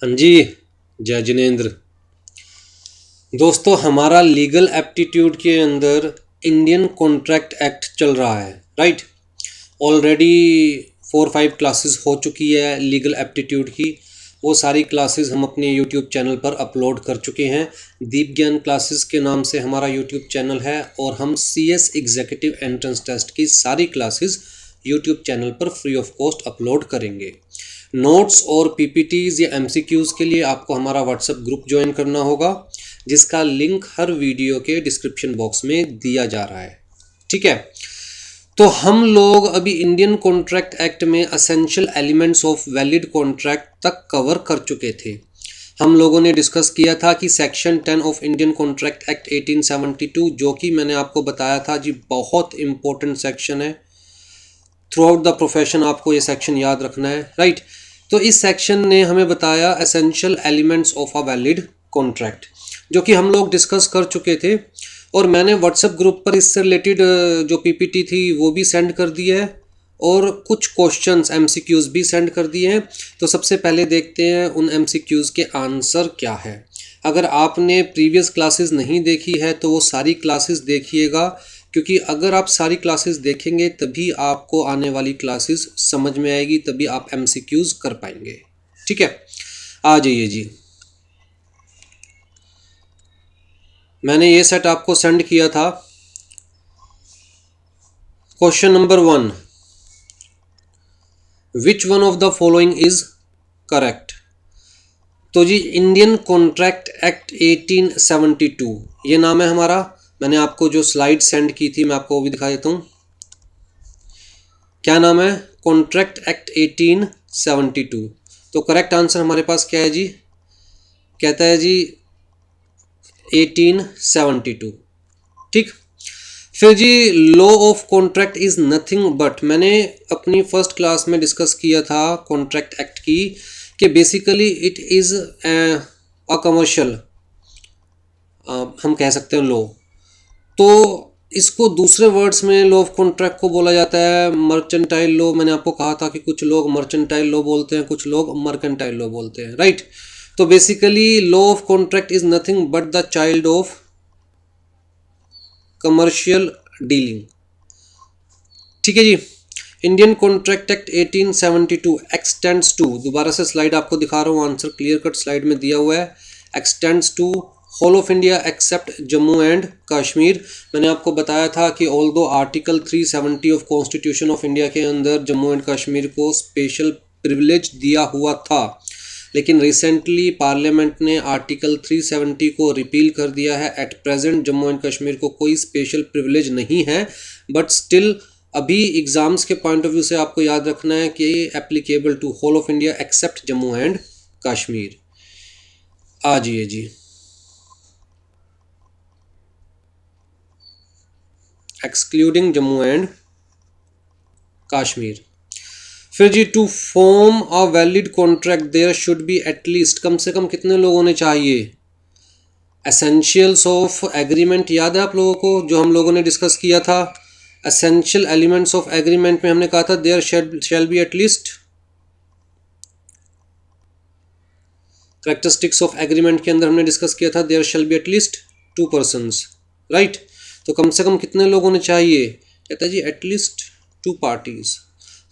हाँ जी। जय जिनेंद्र। दोस्तों, हमारा लीगल एप्टीट्यूड के अंदर इंडियन कॉन्ट्रैक्ट एक्ट चल रहा है, राइट। ऑलरेडी 4-5 क्लासेस हो चुकी है लीगल एप्टीट्यूड की। वो सारी क्लासेस हम अपने यूट्यूब चैनल पर अपलोड कर चुके हैं। दीप ज्ञान क्लासेस के नाम से हमारा यूट्यूब चैनल है और हम CS एग्जीक्यूटिव एंट्रेंस टेस्ट की सारी क्लासेस यूट्यूब चैनल पर फ्री ऑफ कॉस्ट अपलोड करेंगे। नोट्स और PPTs या MCQs के लिए आपको हमारा व्हाट्सएप ग्रुप ज्वाइन करना होगा, जिसका लिंक हर वीडियो के डिस्क्रिप्शन बॉक्स में दिया जा रहा है, ठीक है। तो हम लोग अभी इंडियन कॉन्ट्रैक्ट एक्ट में essential elements of valid contract तक कवर कर चुके थे। हम लोगों ने डिस्कस किया था कि section 10 of Indian contract act 1872, जो कि मैंने आपको बताया था जी बहुत इंपॉर्टेंट सेक्शन है। थ्रू आउट द प्रोफेशन आपको ये सेक्शन याद रखना है, राइट। तो इस सेक्शन ने हमें बताया essential elements of a valid contract, जो कि हम लोग डिस्कस कर चुके थे। और मैंने व्हाट्सएप ग्रुप पर इससे रिलेटेड जो PPT थी वो भी सेंड कर दी है और कुछ क्वेश्चंस MCQs भी सेंड कर दिए हैं। तो सबसे पहले देखते हैं उन MCQs के आंसर क्या है। अगर आपने प्रीवियस क्लासेस नहीं देखी है तो वो सारी क्लासेस देखिएगा, क्योंकि अगर आप सारी क्लासेस देखेंगे तभी आपको आने वाली क्लासेस समझ में आएगी, तभी आप MCQs कर पाएंगे, ठीक है। आ जाइए जी। मैंने ये सेट आपको सेंड किया था। Question number 1, which one of the following is correct. तो जी इंडियन कॉन्ट्रैक्ट एक्ट 1872 ये नाम है हमारा। मैंने आपको जो स्लाइड सेंड की थी मैं आपको वो भी दिखा देता हूँ। क्या नाम है? Contract act 1872। तो करेक्ट आंसर हमारे पास क्या है जी? कहता है जी 1872, ठीक। फिर जी law of contract is nothing but, मैंने अपनी फर्स्ट क्लास में डिस्कस किया था कॉन्ट्रैक्ट एक्ट की कि basically it is a commercial, हम कह सकते हैं लॉ। तो इसको दूसरे वर्ड्स में लॉ ऑफ कॉन्ट्रैक्ट को बोला जाता है मर्चेंटाइल लॉ। मैंने आपको कहा था कि कुछ लोग मर्चेंटाइल लॉ बोलते हैं, कुछ लोग मर्केंटाइल लॉ बोलते हैं, राइट। तो basically law of contract is nothing but the child of commercial dealing, ठीक है जी। Indian contract act 1872 extends to, दोबारा से स्लाइड आपको दिखा रहा हूँ, आंसर क्लियर कट स्लाइड में दिया हुआ है। Extends to whole of India except Jammu and Kashmir. मैंने आपको बताया था कि although article 370 of constitution of India के अंदर जम्मू एंड कश्मीर को स्पेशल प्रिविलेज दिया हुआ था, लेकिन रिसेंटली पार्लियामेंट ने आर्टिकल 370 को रिपील कर दिया है। At present Jammu and Kashmir को कोई स्पेशल प्रिविलेज नहीं है, बट स्टिल अभी एग्जाम्स के पॉइंट ऑफ व्यू से आपको याद रखना है कि applicable to whole of India except Jammu and Kashmir. आ जाइए जी। Excluding Jammu and Kashmir. फिर जी to form a valid contract there should be at least, कम से कम कितने लोग होने चाहिए? एसेंशियल्स ऑफ एग्रीमेंट याद है आप लोगों को, जो हम लोगों ने डिस्कस किया था। एसेंशियल एलिमेंट्स ऑफ एग्रीमेंट में हमने कहा था there shall be at least, characteristics of agreement के अंदर हमने डिस्कस किया था there shall be at least 2 persons, right. तो कम से कम कितने लोग होने चाहिए? कहता है जी एटलीस्ट 2 parties।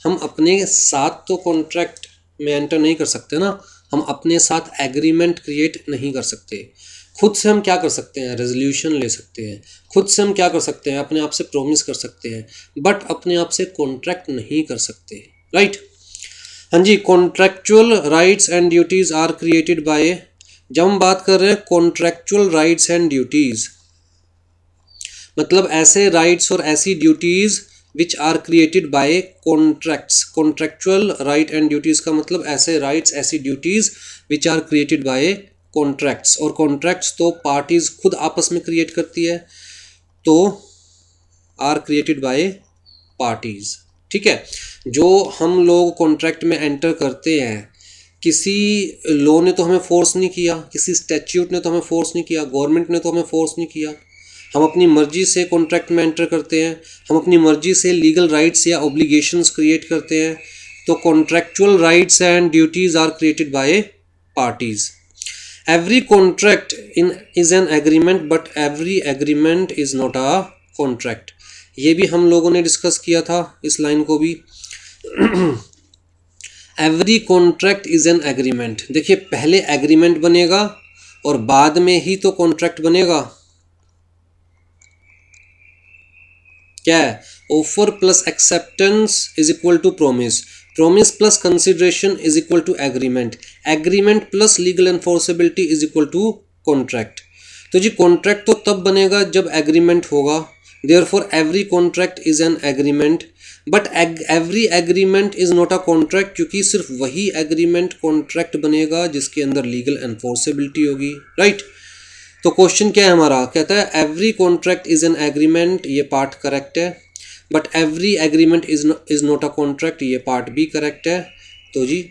हम अपने साथ तो कॉन्ट्रैक्ट में एंटर नहीं कर सकते ना, हम अपने साथ एग्रीमेंट क्रिएट नहीं कर सकते। खुद से हम क्या कर सकते हैं? रेजोल्यूशन ले सकते हैं। खुद से हम क्या कर सकते हैं? अपने आप से प्रॉमिस कर सकते हैं, बट अपने आप से कॉन्ट्रैक्ट नहीं कर सकते, राइट। हाँ जी, contractual rights and duties are created by, जब हम बात कर रहे हैं कॉन्ट्रैक्चुअल राइट्स एंड ड्यूटीज़, मतलब ऐसे राइट्स और ऐसी duties which are created by contracts. Contractual right and duties का मतलब ऐसे राइट्स ऐसी duties which are created by contracts. और कॉन्ट्रैक्ट्स तो पार्टीज खुद आपस में क्रिएट करती है, तो आर क्रिएटेड बाय पार्टीज, ठीक है। जो हम लोग कॉन्ट्रैक्ट में एंटर करते हैं, किसी लॉ ने तो हमें फोर्स नहीं किया, किसी स्टैट्यूट ने तो हमें फोर्स नहीं किया, गवर्नमेंट ने तो हमें फोर्स नहीं किया। हम अपनी मर्जी से कॉन्ट्रैक्ट में एंटर करते हैं, हम अपनी मर्जी से लीगल राइट्स या ऑब्लिगेशंस क्रिएट करते हैं। तो contractual rights and duties are created by parties. Every contract is an agreement, but every agreement is not a contract. ये भी हम लोगों ने डिस्कस किया था, इस लाइन को भी. Every contract is an agreement. देखिए पहले एग्रीमेंट बनेगा और बाद में ही तो कॉन्ट्रैक्ट बनेगा. क्या है? Offer plus acceptance is equal to promise. Promise plus consideration is equal to agreement. Agreement plus legal enforceability is equal to contract. तो जी कॉन्ट्रैक्ट तो तब बनेगा जब एग्रीमेंट होगा. Therefore every contract is an agreement, but every agreement is not a contract, क्योंकि सिर्फ वही एग्रीमेंट कॉन्ट्रैक्ट बनेगा जिसके अंदर लीगल एनफोर्सेबिलिटी होगी. राइट. तो क्वेश्चन क्या है हमारा? कहता है every contract is an agreement, ये पार्ट करेक्ट है. But every agreement is not a contract, ये पार्ट भी करेक्ट है. तो जी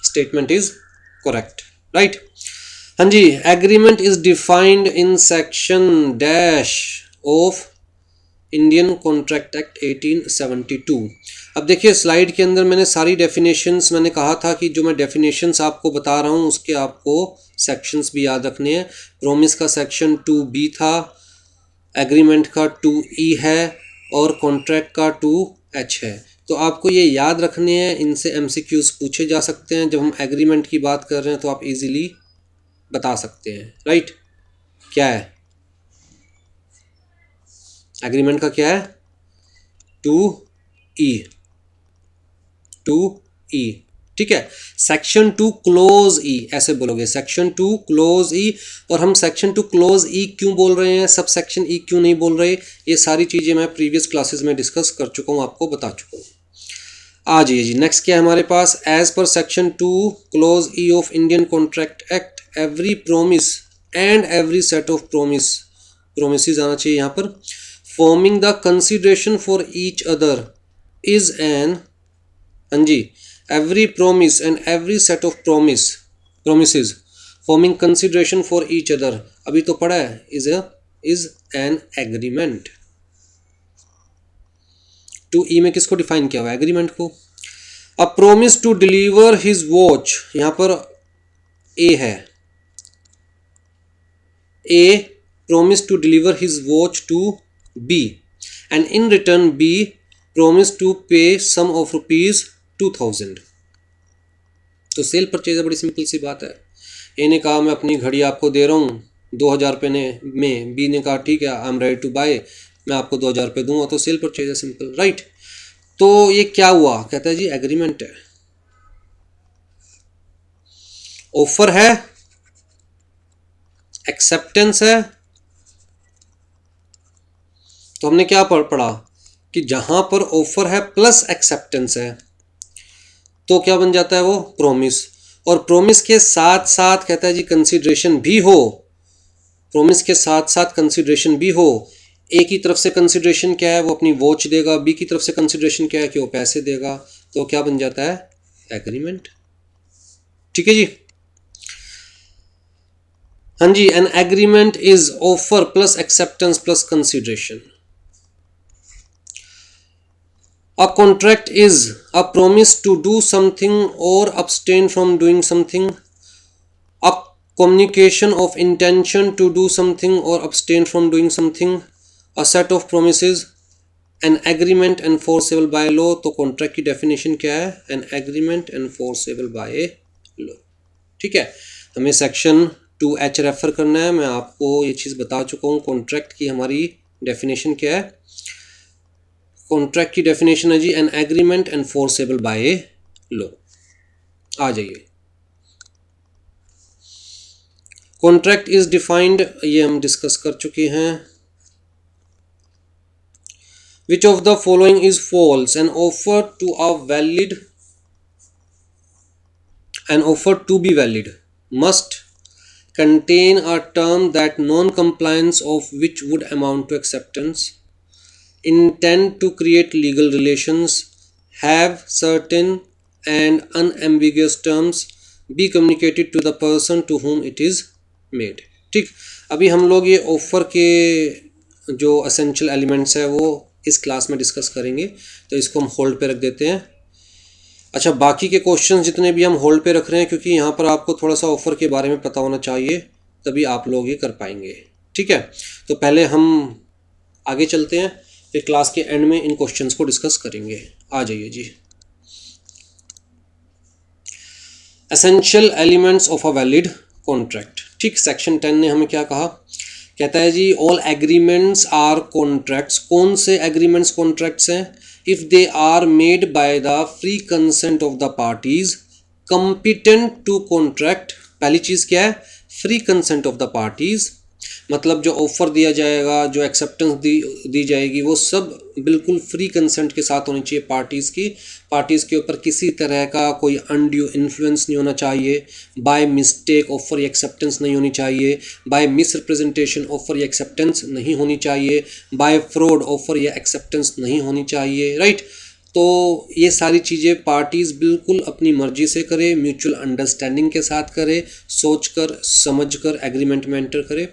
स्टेटमेंट इज करेक्ट. राइट. हाँ जी. Agreement is defined in section dash of Indian contract act 1872. अब देखिए स्लाइड के अंदर मैंने सारी डेफिनेशंस, मैंने कहा था कि जो मैं डेफिनेशंस आपको बता रहा हूँ उसके आपको सेक्शंस भी याद रखने हैं. प्रोमिस का सेक्शन 2B था, एग्रीमेंट का 2E है और कॉन्ट्रैक्ट का 2H है. तो आपको ये याद रखने हैं, इनसे MCQs पूछे जा सकते हैं. जब हम एग्रीमेंट की बात कर रहे हैं तो आप इजीली बता सकते हैं. राइट. क्या है एग्रीमेंट का? क्या है? 2E. ठीक है. सेक्शन 2 क्लोज E ऐसे बोलोगे, सेक्शन 2 क्लोज E. और हम सेक्शन 2 क्लोज E क्यों बोल रहे हैं, सब सेक्शन E क्यों नहीं बोल रहे, ये सारी चीज़ें मैं प्रीवियस क्लासेस में डिस्कस कर चुका हूँ, आपको बता चुका हूँ. आ जाइए जी. नेक्स्ट क्या है हमारे पास? As per section 2 clause E of Indian contract act, every promise and every set of promise आना चाहिए यहाँ पर, forming the consideration for each other is an. हाँ जी. Every promise and every set of promises forming consideration for each other, अभी तो पढ़ा है, इज एन एग्रीमेंट. 2E में किसको डिफाइन किया हुआ है? एग्रीमेंट को. A promise to deliver his watch, यहां पर ए है. A promise to deliver his watch to B, and in return B promised to pay sum of ₹2000. तो सेल परचेज बड़ी सिंपल सी बात है. ए ने कहा मैं अपनी घड़ी आपको दे रहा हूँ 2000 रुपये में. बी ने कहा ठीक है, I am ready to buy, मैं आपको 2000 रुपये दूंगा. तो सेल परचेज है, सिंपल. राइट. तो ये क्या हुआ? कहता है जी एग्रीमेंट है. ऑफर है, एक्सेप्टेंस है. तो हमने क्या पढ़ा कि जहां पर ऑफर है प्लस एक्सेप्टेंस है तो क्या बन जाता है वो? प्रोमिस. और प्रोमिस के साथ साथ कहता है जी कंसीडरेशन भी हो. प्रोमिस के साथ साथ कंसीडरेशन भी हो. ए की तरफ से कंसीडरेशन क्या है? वो अपनी वॉच देगा. बी की तरफ से कंसीडरेशन क्या है? कि वो पैसे देगा. तो क्या बन जाता है? एग्रीमेंट. ठीक है जी. हाँ जी. An agreement is offer plus acceptance plus consideration. A contract is a promise to do something or abstain from doing something. A communication of intention to do something or abstain from doing something. A set of promises. An agreement enforceable by law. तो contract की definition क्या है? An agreement enforceable by law. ठीक है. हमें section 2H refer करना है. मैं आपको ये चीज़ बता चुका हूँ. कॉन्ट्रैक्ट की हमारी डेफिनेशन क्या है? कॉन्ट्रैक्ट की डेफिनेशन है जी an agreement enforceable by law. आ जाइए. कॉन्ट्रैक्ट इज डिफाइंड, ये हम डिस्कस कर चुके हैं. Which of the following is false? An offer to be valid must contain a term that non-compliance of which would amount to acceptance, intend to create legal relations, have certain and unambiguous terms, be communicated to the person to whom it is made. ठीक. अभी हम लोग ये offer के जो essential elements है वो इस क्लास में डिस्कस करेंगे, तो इसको हम होल्ड पे रख देते हैं. अच्छा, बाकी के क्वेश्चन जितने भी हम होल्ड पे रख रहे हैं, क्योंकि यहाँ पर आपको थोड़ा सा ऑफ़र के बारे में पता होना चाहिए, तभी आप लोग ये कर पाएंगे। ठीक है, तो पहले हम आगे चलते हैं, फिर क्लास के एंड में इन क्वेश्चंस को डिस्कस करेंगे। आ जाइए जी। Essential elements of a valid contract. ठीक, सेक्शन 10 ने हमें क्या कहा, कहता है जी ऑल एग्रीमेंट्स आर कॉन्ट्रैक्ट्स। कौन से एग्रीमेंट्स कॉन्ट्रैक्ट्स हैं? If they are made by the free consent of the parties competent to contract. पहली चीज़ क्या है? Free consent of the parties, मतलब जो ऑफ़र दिया जाएगा, जो एक्सेप्टेंस दी जाएगी, वो सब बिल्कुल फ्री कंसेंट के साथ होनी चाहिए पार्टीज़ की। पार्टीज़ के ऊपर किसी तरह का कोई अनड्यू इन्फ्लुएंस नहीं होना चाहिए। बाय मिस्टेक ऑफ़र या एक्सेप्टेंस नहीं होनी चाहिए। बाय मिस रिप्रेजेंटेशन ऑफ़र या एक्सेप्टेंस नहीं होनी चाहिए। बाय फ्रॉड ऑफ़र या एक्सेप्टेंस नहीं होनी चाहिए। राइट, तो ये सारी चीज़ें पार्टीज़ बिल्कुल अपनी मर्जी से करे, म्यूचुअल अंडरस्टैंडिंग के साथ करे, सोच कर समझ कर एग्रीमेंट में एंटर करे।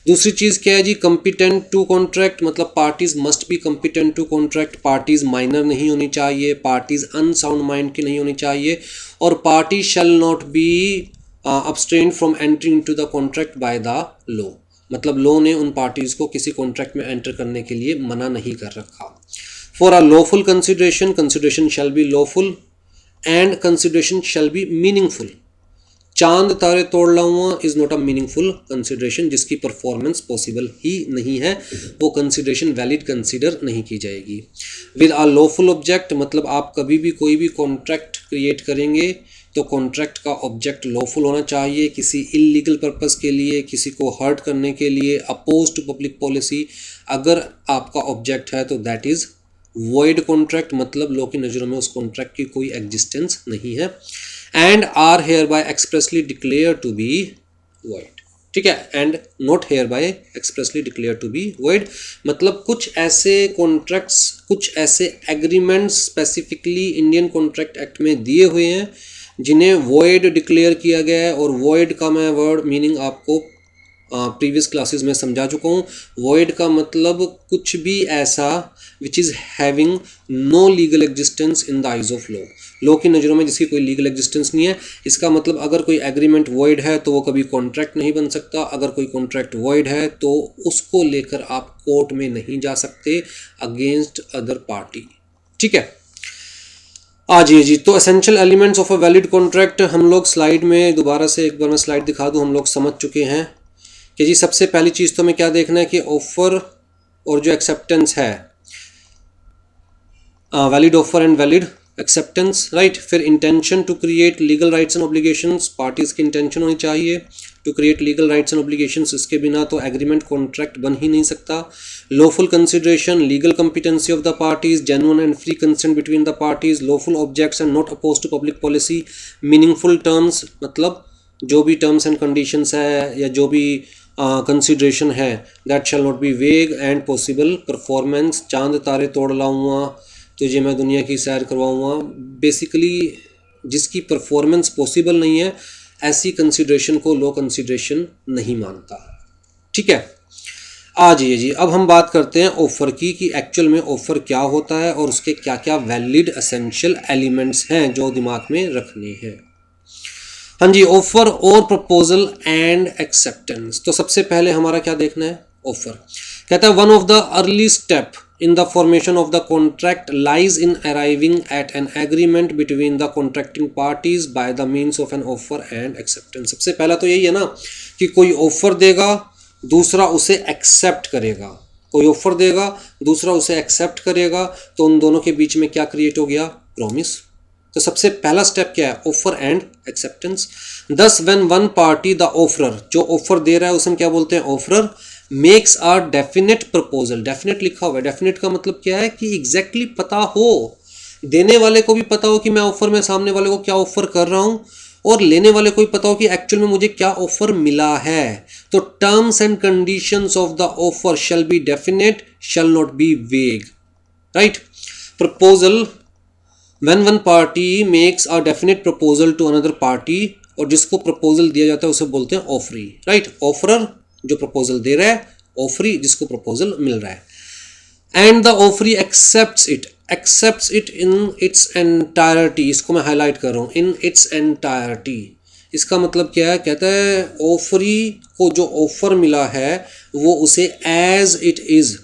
दूसरी चीज़ क्या है जी? कॉम्पिटेंट टू कॉन्ट्रैक्ट, मतलब parties must be competent to contract. Parties minor नहीं होनी चाहिए, पार्टीज़ अनसाउंड माइंड की नहीं होनी चाहिए, और party shell not B abstained from entering into the contract by the law, मतलब लॉ ने उन पार्टीज़ को किसी कॉन्ट्रैक्ट में एंटर करने के लिए मना नहीं कर रखा। For a lawful consideration, consideration shall be lawful and consideration shall be meaningful. चांद तारे तोड़ लाऊंगा is not a meaningful consideration, जिसकी परफॉर्मेंस पॉसिबल ही नहीं है, वो कंसिडरेशन वैलिड कंसिडर नहीं की जाएगी। विद अ लॉफुल ऑब्जेक्ट, मतलब आप कभी भी कोई भी कॉन्ट्रैक्ट क्रिएट करेंगे तो कॉन्ट्रैक्ट का ऑब्जेक्ट लॉफुल होना चाहिए, किसी इलीगल पर्पस के लिए, किसी को हर्ट करने के लिए, अपोज टू पब्लिक पॉलिसी अगर आपका ऑब्जेक्ट है तो दैट इज़ वॉइड कॉन्ट्रैक्ट, मतलब लॉ की नज़रों में उस कॉन्ट्रैक्ट की कोई एग्जिस्टेंस नहीं है। And are hereby expressly declare to be void. ठीक है, and not hereby expressly declare to be void, मतलब कुछ ऐसे कॉन्ट्रैक्ट्स, कुछ ऐसे agreements specifically Indian contract act में दिए हुए हैं जिन्हें वॉइड डिक्लेयर किया गया है। और वॉइड का मैं वर्ड मीनिंग आपको प्रीवियस क्लासेस में समझा चुका हूँ। वॉइड का मतलब कुछ भी ऐसा which is having no legal existence in the eyes of law, law की नज़रों में जिसकी कोई लीगल एग्जिस्टेंस नहीं है। इसका मतलब अगर कोई एग्रीमेंट वॉइड है तो वो कभी कॉन्ट्रैक्ट नहीं बन सकता। अगर कोई कॉन्ट्रैक्ट वॉइड है तो उसको लेकर आप कोर्ट में नहीं जा सकते अगेंस्ट अदर पार्टी। ठीक है, आ जाइए जी। तो essential elements of a valid contract हम लोग स्लाइड में दोबारा से एक बार मैं स्लाइड दिखा दूँ, हम लोग समझ चुके हैं कि जी सबसे पहली चीज़ तो हमें क्या देखना है कि ऑफर और जो एक्सेप्टेंस है, valid offer and valid acceptance. Right, फिर intention to create legal rights and obligations, parties की इंटेंशन होनी चाहिए to create legal rights and obligations, इसके बिना तो एग्रीमेंट कॉन्ट्रैक्ट बन ही नहीं सकता। Lawful consideration, legal competency of the parties, genuine and free consent between the parties, lawful objects and not oppose to public policy, meaningful terms, मतलब जो भी टर्म्स एंड कंडीशंस है या जो भी कंसिडरेशन है दैट शैल नॉट बी वेग and possible performance. चांद तारे तोड़ लाऊंगा, तुझे मैं दुनिया की सैर करवाऊंगा, बेसिकली जिसकी परफॉर्मेंस पॉसिबल नहीं है, ऐसी कंसिडरेशन को लो कंसिडरेशन नहीं मानता। ठीक है, आ जाइए जी। अब हम बात करते हैं ऑफ़र की कि एक्चुअल में ऑफ़र क्या होता है और उसके क्या क्या वैलिड एसेंशियल एलिमेंट्स हैं जो दिमाग में रखने हैं। हाँ जी, ऑफर और प्रपोजल एंड एक्सेप्टेंस। तो सबसे पहले हमारा क्या देखना है? ऑफर। कहता है one of the early step in the formation of the contract lies in arriving at an agreement between the contracting parties by the means of an offer and acceptance। सबसे पहला तो यही है ना कि कोई ऑफर देगा, दूसरा उसे एक्सेप्ट करेगा। कोई ऑफर देगा, दूसरा उसे एक्सेप्ट करेगा, तो उन दोनों के बीच में क्या क्रिएट हो गया? प्रॉमिस। तो सबसे पहला स्टेप क्या है? Offer and acceptance. Thus when one party the offerer, जो ऑफर दे रहा है उसे क्या बोलते हैं? Offerer. Makes are definite proposal, definite लिखा हुआ है। डेफिनेट का मतलब क्या है कि एग्जैक्टली पता हो, देने वाले को भी पता हो कि मैं ऑफर में सामने वाले को क्या ऑफर कर रहा हूं, और लेने वाले को भी पता हो कि एक्चुअल में मुझे क्या ऑफर मिला है। तो terms and conditions of the offer shall be definite, shall not be vague. Right. Proposal, when one party makes a definite proposal to another party, और जिसको प्रपोजल दिया जाता है उसे बोलते हैं ऑफरी। राइट। ऑफरर जो प्रपोजल दे रहा है, ऑफरी जिसको प्रपोजल मिल रहा है। And the offeree accepts it in its entirety, इसको मैं हाईलाइट कर रहा हूँ, इन इट्स एंटायरिटी। इसका मतलब क्या है, कहता है ऑफरी को जो ऑफर मिला है वो उसे एज इट इज,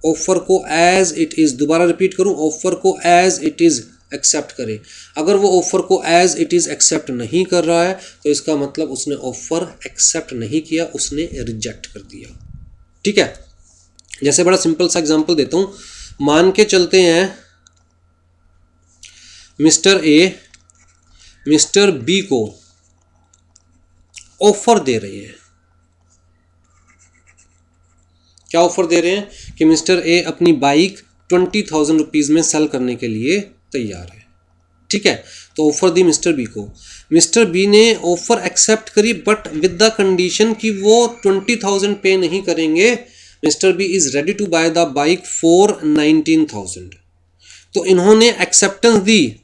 ऑफर को एज इट इज, दोबारा रिपीट करूं, ऑफर को एज इट इज एक्सेप्ट करे। अगर वो ऑफर को एज इट इज एक्सेप्ट नहीं कर रहा है तो इसका मतलब उसने ऑफर एक्सेप्ट नहीं किया, उसने रिजेक्ट कर दिया। ठीक है, जैसे बड़ा सिंपल सा एग्जांपल देता हूं, मान के चलते हैं मिस्टर ए मिस्टर बी को ऑफर दे रहे हैं। क्या ऑफर दे रहे हैं कि मिस्टर ए अपनी बाइक 20,000 रुपीज़ में सेल करने के लिए तैयार है। ठीक है, तो ऑफर दी मिस्टर बी को, मिस्टर बी ने ऑफर एक्सेप्ट करी बट विद द कंडीशन कि वो 20,000 पे नहीं करेंगे। Mister B is ready to buy the bike for 19,000। तो इन्होंने एक्सेप्टेंस दी,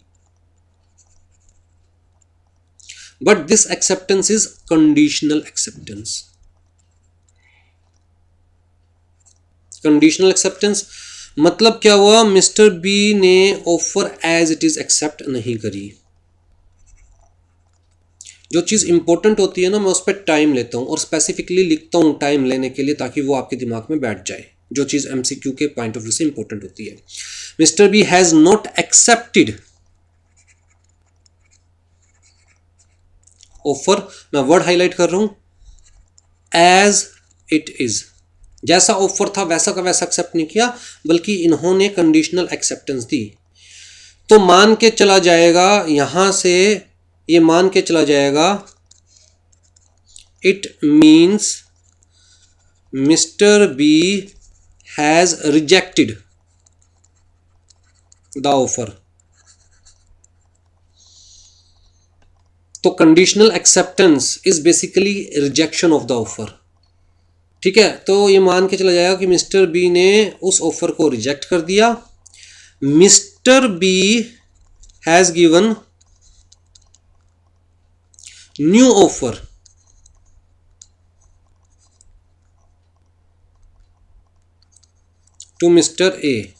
but this acceptance is conditional acceptance. Conditional acceptance मतलब क्या हुआ, मिस्टर बी ने offer as it is accept नहीं करी। जो चीज़ इंपॉर्टेंट होती है ना, मैं उस पर टाइम लेता हूँ और स्पेसिफिकली लिखता हूँ टाइम लेने के लिए, ताकि वो आपके दिमाग में बैठ जाए, जो चीज़ एमसीक्यू के पॉइंट ऑफ व्यू से इंपॉर्टेंट होती है। Mister B has not accepted offer, मैं वर्ड हाईलाइट कर रहा हूं, एज इट इज, जैसा ऑफर था वैसा का वैसा एक्सेप्ट नहीं किया, बल्कि इन्होंने कंडीशनल एक्सेप्टेंस दी। तो मान के चला जाएगा, यहां से ये मान के चला जाएगा, it means mister B has rejected the offer. तो conditional acceptance is basically rejection of the offer. ठीक है, तो ये मान के चला जाएगा कि मिस्टर बी ने उस ऑफर को रिजेक्ट कर दिया। Mister B has given new offer to mister A.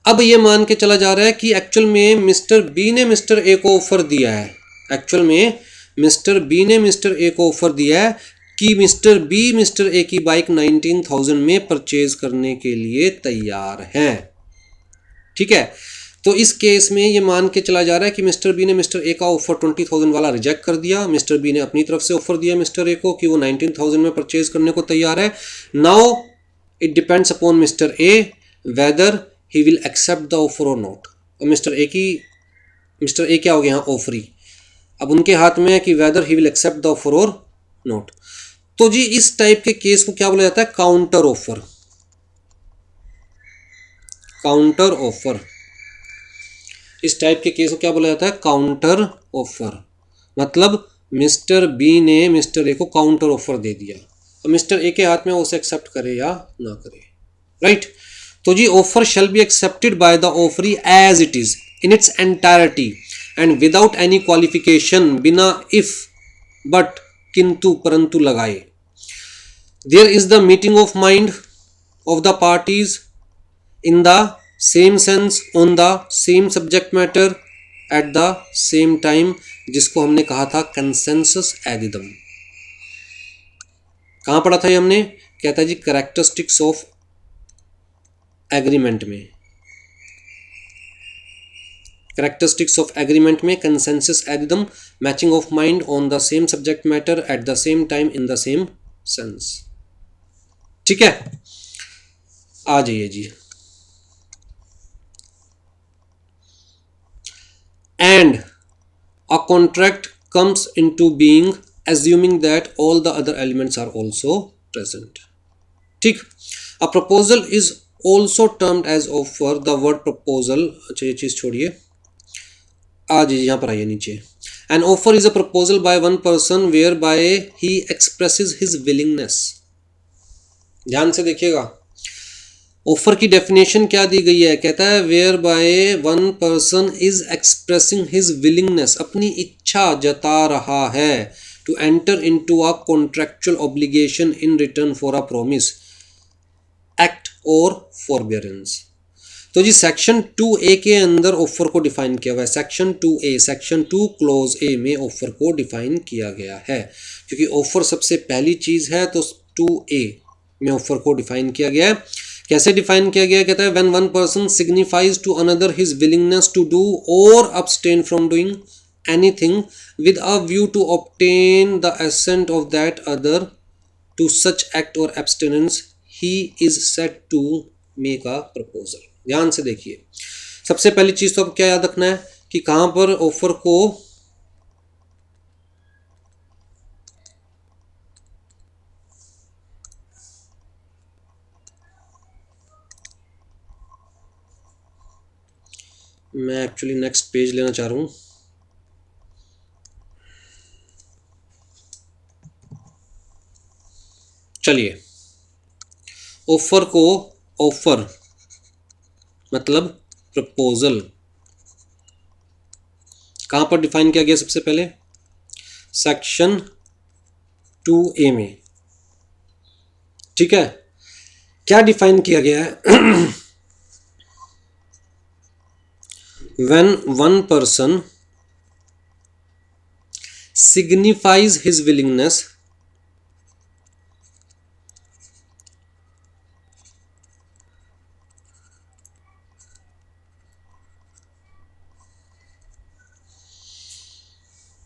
अब ये मान के चला जा रहा है कि एक्चुअल में मिस्टर बी ने मिस्टर ए को ऑफर दिया है, एक्चुअल में मिस्टर बी ने मिस्टर ए को ऑफर दिया है कि मिस्टर बी मिस्टर ए की बाइक 19,000 में परचेज करने के लिए तैयार है। ठीक है, तो इस केस में ये मान के चला जा रहा है कि मिस्टर बी ने मिस्टर ए का ऑफर 20,000 वाला रिजेक्ट कर दिया। मिस्टर बी ने अपनी तरफ से ऑफर दिया मिस्टर ए को कि वो 19,000 में परचेज करने को तैयार है। Now it depends upon mister A whether he will accept the offer और नॉट। और मिस्टर ए क्या हो गया यहाँ, ऑफरी। अब उनके हाथ में है कि whether he will accept the offer और नॉट। तो जी इस टाइप के केस को क्या बोला जाता है, काउंटर ऑफर। काउंटर ऑफर, इस टाइप के केस को क्या बोला जाता है, काउंटर ऑफर। मतलब मिस्टर बी ने मिस्टर ए को काउंटर ऑफर दे दिया, और मिस्टर ए के हाथ में उसे एक्सेप्ट करे या ना करे। राइट, तो जी offer shall be accepted by the offeree as it is in its entirety and without any qualification, बिना इफ बट किंतु परंतु लगाए। There is the meeting of mind of the parties in the same sense on the same subject matter at the same time, जिसको हमने कहा था consensus एडिदम। कहां पढ़ा था ये हमने, कहता है जी कैरेक्टरिस्टिक्स ऑफ एग्रीमेंट में। कैरेक्टरिस्टिक्स ऑफ एग्रीमेंट में consensus ad idem, matching of mind on the same subject matter at the same time in the same sense. ठीक है, आ जाइए जी। And a contract comes into being assuming that all the other elements are also present. ठीक, a proposal is also termed as offer. The word proposal, अच्छा ये चीज़ छोड़िए, आज यहाँ पर आइए नीचे। An offer is a proposal by one person whereby he expresses his willingness. ध्यान से देखिएगा, ऑफर की डेफिनेशन क्या दी गई है, कहता है whereby one person is expressing his willingness, अपनी इच्छा जता रहा है, to enter into a contractual obligation in return for a promise, act और फॉरबियरेंस। तो जी सेक्शन 2A के अंदर ऑफर को डिफाइन किया हुआ है। सेक्शन 2A, सेक्शन 2 क्लोज ए में ऑफर को डिफाइन किया गया है, क्योंकि ऑफर सबसे पहली चीज़ है, तो 2A में ऑफर को डिफाइन किया गया है। कैसे डिफाइन किया गया? कहता है when one person signifies to another his willingness to do और abstain from doing anything with a view to obtain the assent of that other to such act or abstinence, he is said to make a proposal। ध्यान से देखिए, सबसे पहली चीज तो अब क्या याद रखना है कि कहां पर ऑफर को मैं एक्चुअली नेक्स्ट पेज लेना चाह रहा हूं। चलिए, ऑफर को, ऑफर मतलब प्रपोजल कहां पर डिफाइन किया गया? सबसे पहले सेक्शन 2A में। ठीक है, क्या डिफाइन किया गया है? when one person signifies his willingness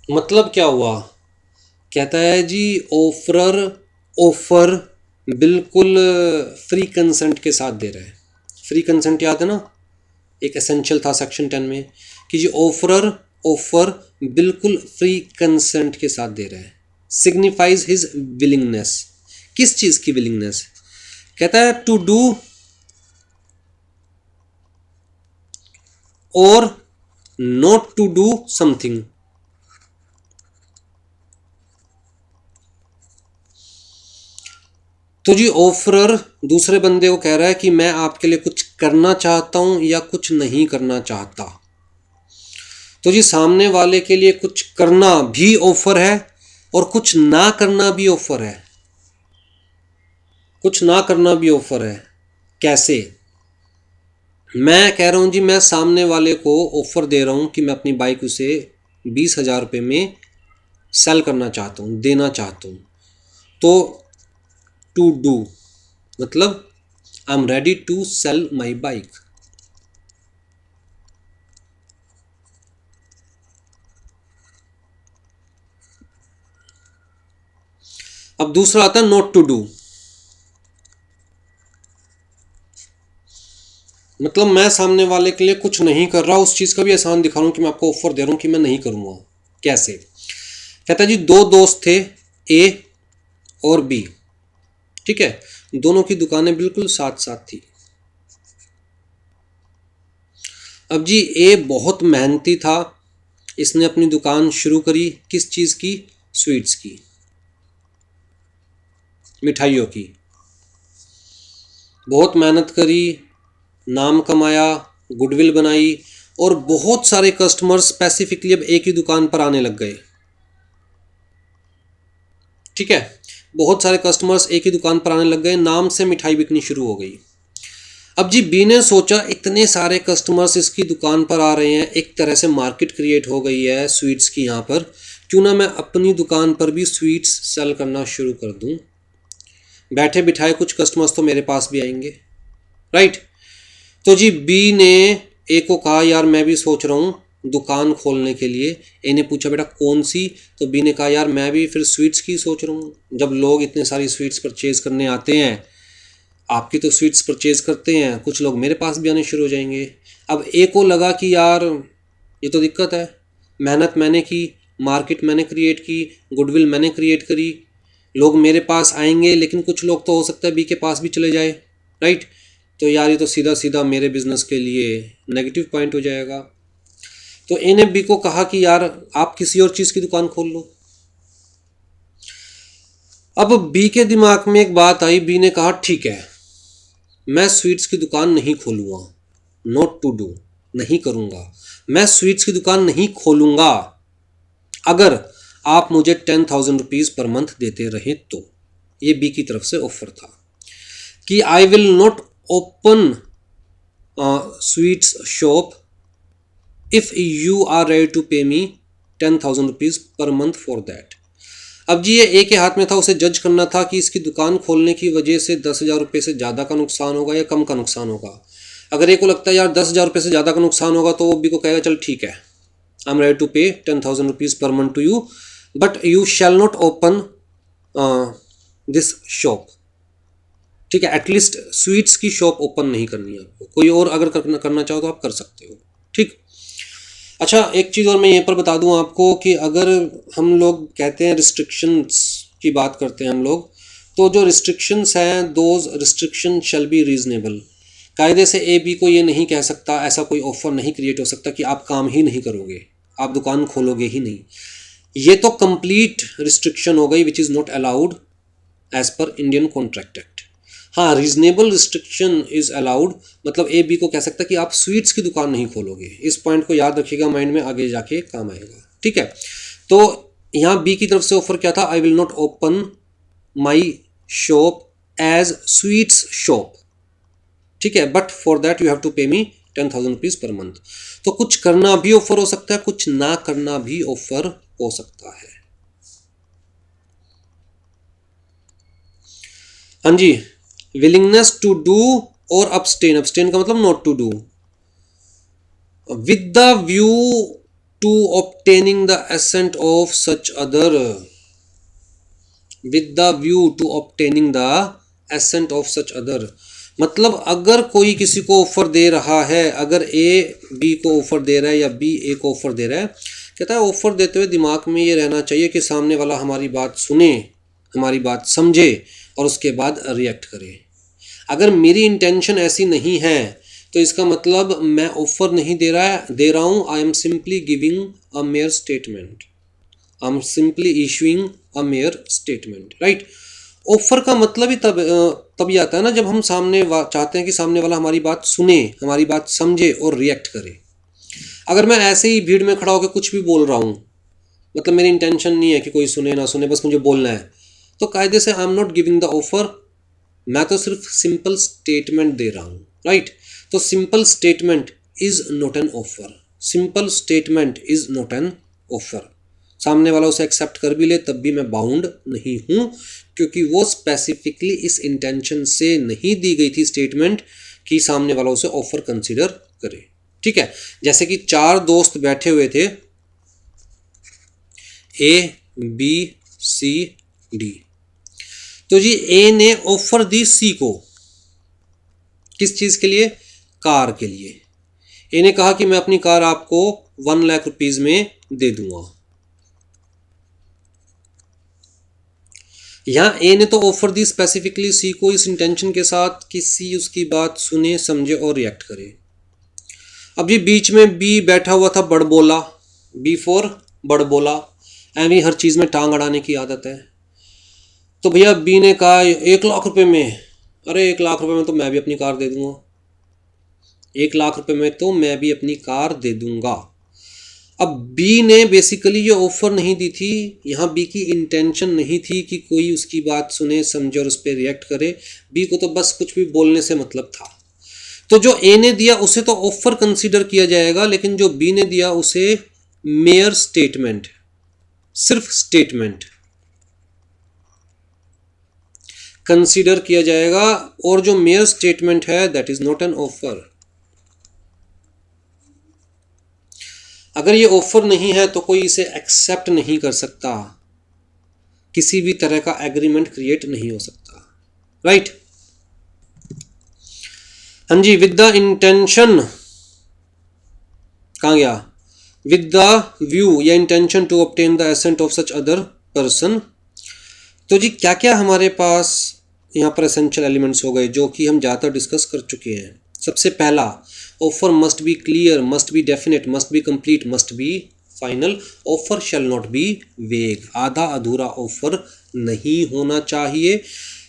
मतलब क्या हुआ? कहता है जी ऑफरर ऑफर बिल्कुल फ्री कंसेंट के साथ दे रहा है। फ्री कंसेंट याद है ना, एक एसेंशियल था सेक्शन 10 में कि जी ऑफरर ऑफर बिल्कुल फ्री कंसेंट के साथ दे रहा है। सिग्निफाइज हिज विलिंगनेस, किस चीज की विलिंगनेस? कहता है टू डू और नॉट टू डू समथिंग। तो जी ऑफरर दूसरे बंदे को कह रहा है कि मैं आपके लिए कुछ करना चाहता हूं या कुछ नहीं करना चाहता। तो जी सामने वाले के लिए कुछ करना भी ऑफर है और कुछ ना करना भी ऑफर है। कुछ ना करना भी ऑफर है। कैसे? मैं कह रहा हूं जी, मैं सामने वाले को ऑफर दे रहा हूं कि मैं अपनी बाइक उसे 20,000 रुपये में सेल करना चाहता हूं, देना चाहता हूं। तो टू डू मतलब I am ready to sell my bike. अब दूसरा आता है नॉट टू डू, मतलब मैं सामने वाले के लिए कुछ नहीं कर रहा, उस चीज का भी एहसान दिखा रहा हूं कि मैं आपको ऑफर दे रहा हूं कि मैं नहीं करूंगा। कैसे? कहता है जी दो दोस्त थे, ए और बी। ठीक है, दोनों की दुकानें बिल्कुल साथ साथ थी। अब जी ए बहुत मेहनती था, इसने अपनी दुकान शुरू करी किस चीज़ की? स्वीट्स की, मिठाइयों की। बहुत मेहनत करी, नाम कमाया, गुडविल बनाई और बहुत सारे कस्टमर स्पेसिफिकली अब एक ही दुकान पर आने लग गए। ठीक है, बहुत सारे कस्टमर्स एक ही दुकान पर आने लग गए, नाम से मिठाई बिकनी शुरू हो गई। अब जी बी ने सोचा इतने सारे कस्टमर्स इसकी दुकान पर आ रहे हैं, एक तरह से मार्केट क्रिएट हो गई है स्वीट्स की यहाँ पर, क्यों ना मैं अपनी दुकान पर भी स्वीट्स सेल करना शुरू कर दूँ। बैठे बिठाए कुछ कस्टमर्स तो मेरे पास भी आएंगे, राइट। तो जी बी ने ए को कहा यार मैं भी सोच रहा हूँ दुकान खोलने के लिए। ए ने पूछा बेटा कौन सी? तो बी ने कहा यार मैं भी फिर स्वीट्स की सोच रहा हूँ। जब लोग इतने सारी स्वीट्स परचेज करने आते हैं, आपकी तो स्वीट्स परचेज करते हैं, कुछ लोग मेरे पास भी आने शुरू हो जाएंगे। अब ए को लगा कि यार ये तो दिक्कत है, मेहनत मैंने की, मार्केट मैंने क्रिएट की, गुडविल मैंने क्रिएट करी, लोग मेरे पास आएंगे, लेकिन कुछ लोग तो हो सकता है बी के पास भी चले जाए, राइट। तो यार ये तो सीधा सीधा मेरे बिजनेस के लिए नेगेटिव पॉइंट हो जाएगा। तो ए ने बी को कहा कि यार आप किसी और चीज़ की दुकान खोल लो। अब बी के दिमाग में एक बात आई, बी ने कहा ठीक है मैं स्वीट्स की दुकान नहीं खोलूंगा, नॉट टू डू, नहीं करूंगा, मैं स्वीट्स की दुकान नहीं खोलूंगा अगर आप मुझे 10,000 रुपीज़ पर मंथ देते रहे तो। ये बी की तरफ से ऑफर था कि आई will not open sweets shop if you are ready to pay me 10,000 rupees per month for that. अब जी ये ए के हाथ में था, उसे जज करना था कि इसकी दुकान खोलने की वजह से 10,000 रुपये से ज़्यादा का नुकसान होगा या कम का नुकसान होगा। अगर ए को लगता है यार 10,000 रुपये से ज़्यादा का नुकसान होगा तो वो बी को कहेगा चल ठीक है, आई एम रेडी टू पे 10,000 rupees per month to you, but you shall not open this shop. ठीक है, एटलीस्ट स्वीट्स की शॉप ओपन नहीं करनी है आपको, कोई और अगर करना चाहो तो आप कर सकते हो। ठीक, अच्छा एक चीज़ और मैं यहाँ पर बता दूँ आपको कि अगर हम लोग कहते हैं रिस्ट्रिक्शंस की बात करते हैं हम लोग, तो जो रिस्ट्रिक्शंस हैं those restriction shall be reasonable. कायदे से ए बी को ये नहीं कह सकता, ऐसा कोई ऑफर नहीं क्रिएट हो सकता कि आप काम ही नहीं करोगे, आप दुकान खोलोगे ही नहीं। ये तो कंप्लीट रिस्ट्रिक्शन हो गई which is not allowed as per Indian contract act. हाँ, रीजनेबल रिस्ट्रिक्शन इज अलाउड, मतलब ए बी को कह सकता है कि आप स्वीट्स की दुकान नहीं खोलोगे। इस पॉइंट को याद रखिएगा, माइंड में आगे जाके काम आएगा। ठीक है, तो यहाँ बी की तरफ से ऑफर क्या था, I will not open my shop as sweets shop. ठीक है, but for that you have to pay me 10,000 rupees per month. तो कुछ करना भी ऑफर हो सकता है, कुछ ना करना भी ऑफर हो सकता है। हाँ जी, विलिंगनेस टू डू और अब्सटेन, अब्सटेन का मतलब not to do, with the view to obtaining the assent of such other, with the view to obtaining the assent of such other, मतलब अगर कोई किसी को ऑफर दे रहा है, अगर ए बी को ऑफर दे रहा है या बी ए को ऑफर दे रहा है, कहता है ऑफर देते हुए दिमाग में ये रहना चाहिए कि सामने वाला हमारी बात सुने, हमारी बात समझे और उसके बाद रिएक्ट करे। अगर मेरी इंटेंशन ऐसी नहीं है तो इसका मतलब मैं ऑफर नहीं दे रहा हूँ, I am simply giving a mayor statement, I am simply issuing a mayor statement, right. Offer का मतलब ही तभी आता है ना जब हम चाहते हैं कि सामने वाला हमारी बात सुने, हमारी बात समझे और रिएक्ट करे। अगर मैं ऐसे ही भीड़ में खड़ा होकर कुछ भी बोल रहा हूँ, मतलब मेरी इंटेंशन नहीं है कि कोई सुने ना सुने, बस मुझे बोलना है, तो कायदे से I am not giving the offer, मैं तो सिर्फ सिंपल स्टेटमेंट दे रहा हूँ, राइट। तो simple statement is not an offer, simple statement is not an offer. सामने वाला उसे एक्सेप्ट कर भी ले तब भी मैं बाउंड नहीं हूँ, क्योंकि वो स्पेसिफिकली इस इंटेंशन से नहीं दी गई थी स्टेटमेंट कि सामने वाला उसे ऑफर कंसीडर करे। ठीक है, जैसे कि 4 दोस्त बैठे हुए थे, ए बी सी डी, तो जी ए ने ऑफर दी सी को, किस चीज के लिए, कार के लिए। ए ने कहा कि मैं अपनी कार आपको 1 लाख रुपीज में दे दूंगा। यहां ए ने तो ऑफर दी स्पेसिफिकली सी को इस इंटेंशन के साथ कि सी उसकी बात सुने, समझे और रिएक्ट करे। अब ये बीच में बी बैठा हुआ था बड़बोला, बी फॉर बड़बोला, एवं हर चीज में टांग अड़ाने की आदत है। तो भैया बी ने कहा 1 लाख रुपए में, अरे 1 लाख रुपए में तो मैं भी अपनी कार दे दूंगा, 1 लाख रुपए में तो मैं भी अपनी कार दे दूंगा। अब बी ने बेसिकली ये ऑफर नहीं दी थी, यहाँ बी की इंटेंशन नहीं थी कि कोई उसकी बात सुने, समझे और उस पर रिएक्ट करे। बी को तो बस कुछ भी बोलने से मतलब था। तो जो ए ने दिया उसे तो ऑफर कंसीडर किया जाएगा, लेकिन जो बी ने दिया उसे मेयर स्टेटमेंट, सिर्फ स्टेटमेंट कंसीडर किया जाएगा, और जो मेयर स्टेटमेंट है that is not an offer. अगर ये ऑफर नहीं है तो कोई इसे एक्सेप्ट नहीं कर सकता, किसी भी तरह का एग्रीमेंट क्रिएट नहीं हो सकता, राइट। हाँ जी, विद द इंटेंशन, कहाँ गया, विद द व्यू या intention to obtain the assent of such other person. तो जी क्या क्या हमारे पास यहाँ पर एसेंशियल एलिमेंट्स हो गए जो कि हम ज़्यादातर डिस्कस कर चुके हैं। सबसे पहला, offer must B clear, must be definite, must be complete, must be final. Offer shell not be वेग, आधा अधूरा ऑफर नहीं होना चाहिए।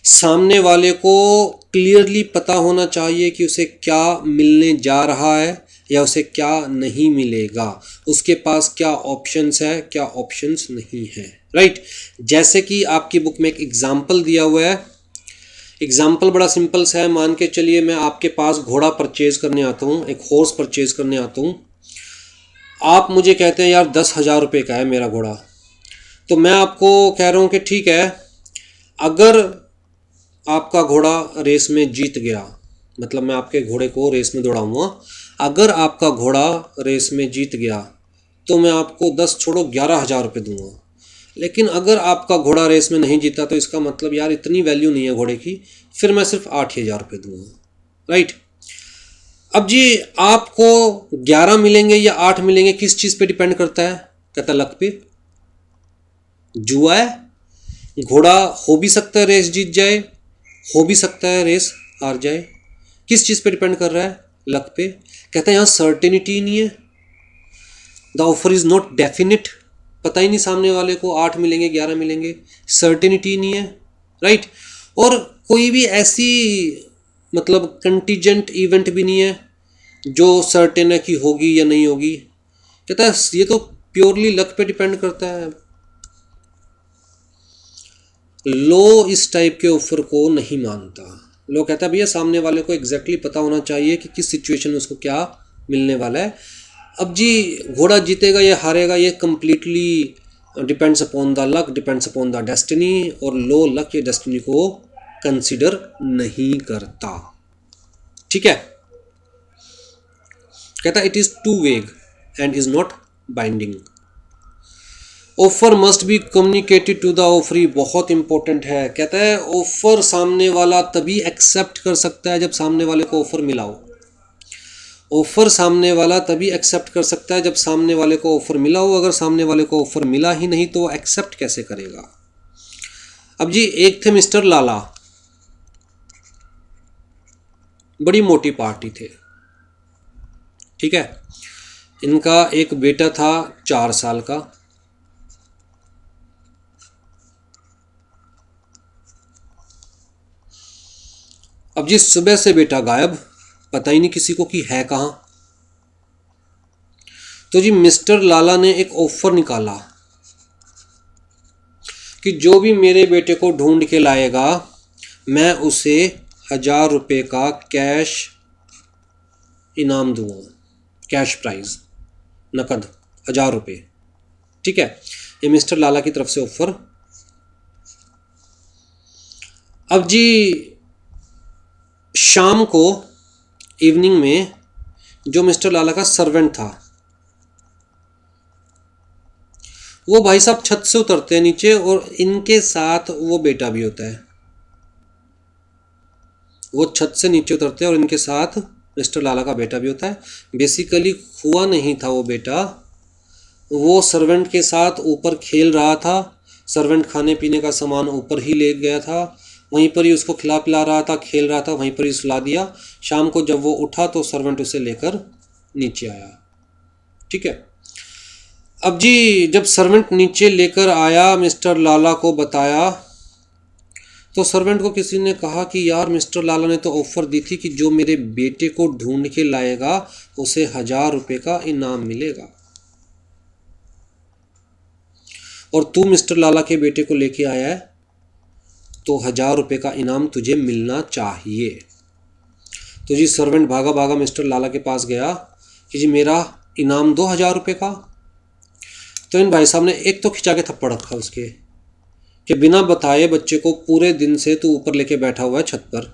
सामने वाले को क्लियरली पता होना चाहिए कि उसे क्या मिलने जा रहा है या उसे क्या नहीं मिलेगा, उसके पास क्या ऑप्शंस है, क्या ऑप्शंस नहीं है, राइट। जैसे कि आपकी बुक में एक एग्जाम्पल दिया हुआ है, एग्जाम्पल बड़ा सिंपल सा है, मान के चलिए मैं आपके पास घोड़ा परचेज करने आता हूँ, एक हॉर्स परचेज करने आता हूँ। आप मुझे कहते हैं यार 10,000 रुपये का है मेरा घोड़ा, तो मैं आपको कह रहा हूँ कि ठीक है, अगर आपका घोड़ा रेस में जीत गया, मतलब मैं आपके घोड़े को रेस में दौड़ाऊँगा, अगर आपका घोड़ा रेस में जीत गया तो मैं आपको 10 छोड़ो 11,000 रुपये दूंगा। लेकिन अगर आपका घोड़ा रेस में नहीं जीता तो इसका मतलब यार इतनी वैल्यू नहीं है घोड़े की, फिर मैं सिर्फ 8,000 रुपये दूंगा, राइट। अब जी आपको 11 मिलेंगे या 8 मिलेंगे, किस चीज़ पे डिपेंड करता है? कहता लक पे। जुआ है, घोड़ा हो भी सकता है रेस जीत जाए, हो भी सकता है रेस हार जाए। किस चीज़ पे डिपेंड कर रहा है? लक पे। कहता है यहाँ सर्टेनिटी नहीं है, the offer is not definite, पता ही नहीं सामने वाले को 8 मिलेंगे 11 मिलेंगे, सर्टेनिटी नहीं है, राइट। और कोई भी ऐसी मतलब कंटीजेंट इवेंट भी नहीं है जो सर्टेन है कि होगी या नहीं होगी। कहता है ये तो प्योरली लक पे डिपेंड करता है। लो इस टाइप के ऑफर को नहीं मानता। लो कहता है भैया सामने वाले को एग्जैक्टली पता होना चाहिए कि किस सिचुएशन में उसको क्या मिलने वाला है। अब जी घोड़ा जीतेगा या हारेगा ये completely depends upon the luck, depends upon the destiny, और लो लक या डेस्टिनी को कंसिडर नहीं करता, ठीक है। कहता it is too vague and is not binding. Offer must be communicated to the offeree, बहुत इंपॉर्टेंट है। कहता है ऑफर सामने वाला तभी एक्सेप्ट कर सकता है जब सामने वाले को ऑफर मिला हो। ऑफर सामने वाला तभी एक्सेप्ट कर सकता है जब सामने वाले को ऑफर मिला हो। अगर सामने वाले को ऑफर मिला ही नहीं तो वो एक्सेप्ट कैसे करेगा? अब जी एक थे मिस्टर लाला, बड़ी मोटी पार्टी थे, ठीक है। इनका एक बेटा था 4 साल का। अब जी सुबह से बेटा गायब, पता ही नहीं किसी को कि है कहाँ। तो जी मिस्टर लाला ने एक ऑफर निकाला कि जो भी मेरे बेटे को ढूंढ के लाएगा मैं उसे 1,000 रुपये का कैश इनाम दूंगा, कैश प्राइज, नकद 1,000 रुपये, ठीक है। ये मिस्टर लाला की तरफ से ऑफर। अब जी शाम को इवनिंग में जो मिस्टर लाला का सर्वेंट था वो भाई साहब छत से उतरते हैं नीचे, और इनके साथ वो बेटा भी होता है। वो छत से नीचे उतरते हैं और इनके साथ मिस्टर लाला का बेटा भी होता है। बेसिकली हुआ नहीं था वो बेटा, वो सर्वेंट के साथ ऊपर खेल रहा था। सर्वेंट खाने पीने का सामान ऊपर ही ले गया था, वहीं पर ही उसको खिला पिला रहा था, खेल रहा था, वहीं पर ही सुला दिया। शाम को जब वो उठा तो सर्वेंट उसे लेकर नीचे आया, ठीक है। अब जी जब सर्वेंट नीचे लेकर आया, मिस्टर लाला को बताया, तो सर्वेंट को किसी ने कहा कि यार मिस्टर लाला ने तो ऑफर दी थी कि जो मेरे बेटे को ढूंढ के लाएगा उसे 1,000 रुपये का इनाम मिलेगा, और तू मिस्टर लाला के बेटे को लेके आया है तो 1,000 रुपये का इनाम तुझे मिलना चाहिए। तो जी सर्वेंट भागा भागा मिस्टर लाला के पास गया कि जी मेरा इनाम दो 1,000 रुपये का। तो इन भाई साहब ने एक तो खिंचा के थप्पड़ रखा उसके कि बिना बताए बच्चे को पूरे दिन से तू ऊपर लेके बैठा हुआ है छत पर,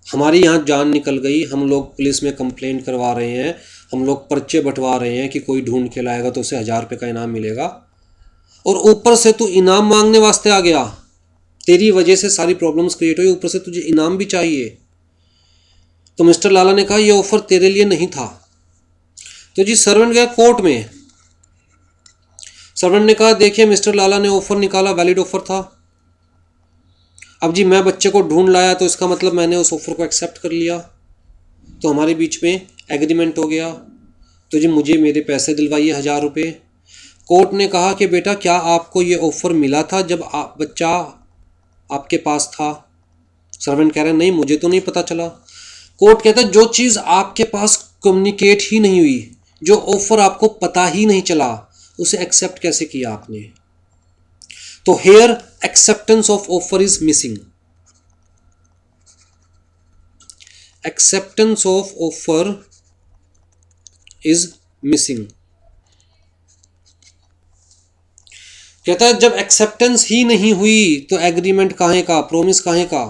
हमारी यहाँ जान निकल गई, हम लोग पुलिस में कंप्लेंट करवा रहे हैं, हम लोग पर्चे बंटवा रहे हैं कि कोई ढूंढ के लाएगा तो उसे 1,000 रुपये का इनाम मिलेगा, और ऊपर से तू इनाम मांगने वास्ते आ गया। तेरी वजह से सारी प्रॉब्लम्स क्रिएट हुई, ऊपर से तुझे इनाम भी चाहिए। तो मिस्टर लाला ने कहा यह ऑफर तेरे लिए नहीं था। तो जी सर्वेंट गया कोर्ट में। सर्वेंट ने कहा देखिए मिस्टर लाला ने ऑफर निकाला, वैलिड ऑफर था। अब जी मैं बच्चे को ढूंढ लाया तो इसका मतलब मैंने उस ऑफर को एक्सेप्ट कर लिया, तो हमारे बीच में एग्रीमेंट हो गया। तो जी मुझे मेरे पैसे दिलवाइए 1,000 रुपये। कोर्ट ने कहा कि बेटा क्या आपको ये ऑफ़र मिला था जब बच्चा आपके पास था? सर्वेंट कह रहे हैं नहीं मुझे तो नहीं पता चला। कोर्ट कहता है जो चीज़ आपके पास कम्युनिकेट ही नहीं हुई, जो ऑफ़र आपको पता ही नहीं चला, उसे एक्सेप्ट कैसे किया आपने? तो here acceptance of offer is missing. Acceptance of offer is missing. कहता है जब एक्सेप्टेंस ही नहीं हुई तो एग्रीमेंट काहे का, प्रोमिस काहे का।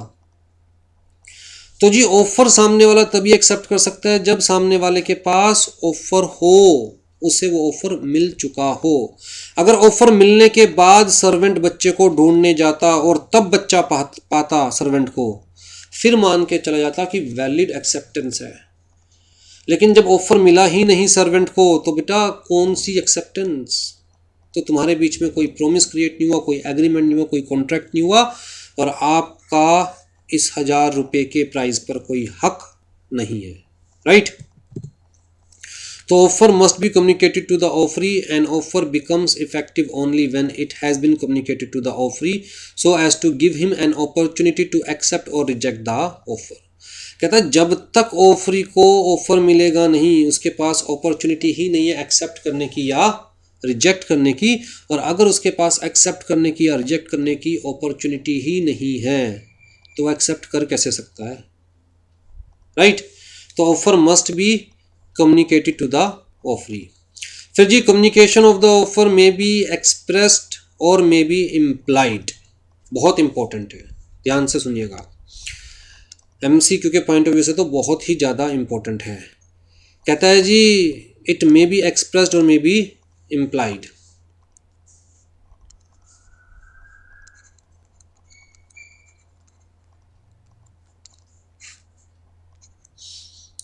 तो जी ऑफर सामने वाला तभी एक्सेप्ट कर सकता है जब सामने वाले के पास ऑफर हो, उसे वो ऑफर मिल चुका हो। अगर ऑफर मिलने के बाद सर्वेंट बच्चे को ढूंढने जाता और तब बच्चा पाता सर्वेंट को, फिर मान के चला जाता कि वैलिड एक्सेप्टेंस है। लेकिन जब ऑफर मिला ही नहीं सर्वेंट को, तो बेटा कौन सी एक्सेप्टेंस। तो तुम्हारे बीच में कोई प्रॉमिस क्रिएट नहीं हुआ, कोई एग्रीमेंट नहीं हुआ, कोई कॉन्ट्रैक्ट नहीं हुआ, और आपका इस 1000 रुपये के प्राइस पर कोई हक नहीं है, राइट। तो offer must be communicated to the offeree and offer becomes effective only when it has been communicated to the offeree so as to give him an opportunity to accept और reject the offer. कहता है जब तक offeree को offer मिलेगा नहीं, उसके पास opportunity ही नहीं है एक्सेप्ट करने की या रिजेक्ट करने की, और अगर उसके पास एक्सेप्ट करने की या रिजेक्ट करने की अपॉर्चुनिटी ही नहीं है तो एक्सेप्ट कर कैसे सकता है, राइट। तो offer must be communicated to the offeree. फिर जी communication of the offer may be expressed और मे बी इम्प्लाइड। बहुत इंपॉर्टेंट है, ध्यान से सुनिएगा। एमसीक्यू के पॉइंट ऑफ व्यू से तो बहुत ही ज़्यादा इंपॉर्टेंट है। कहता है जी इट मे बी एक्सप्रेस्ड और may be implied.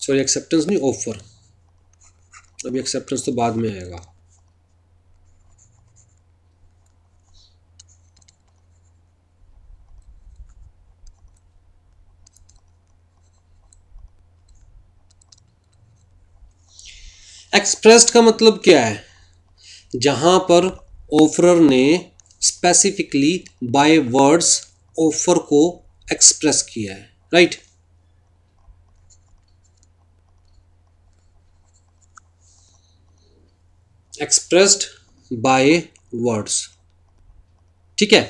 Sorry acceptance नहीं, ऑफर। अभी एक्सेप्टेंस तो बाद में आएगा। एक्सप्रेस्ड का मतलब क्या है, जहां पर ऑफरर ने स्पेसिफिकली बाय वर्ड्स ऑफर को एक्सप्रेस किया है, राइट। एक्सप्रेस्ड बाय वर्ड्स, ठीक है।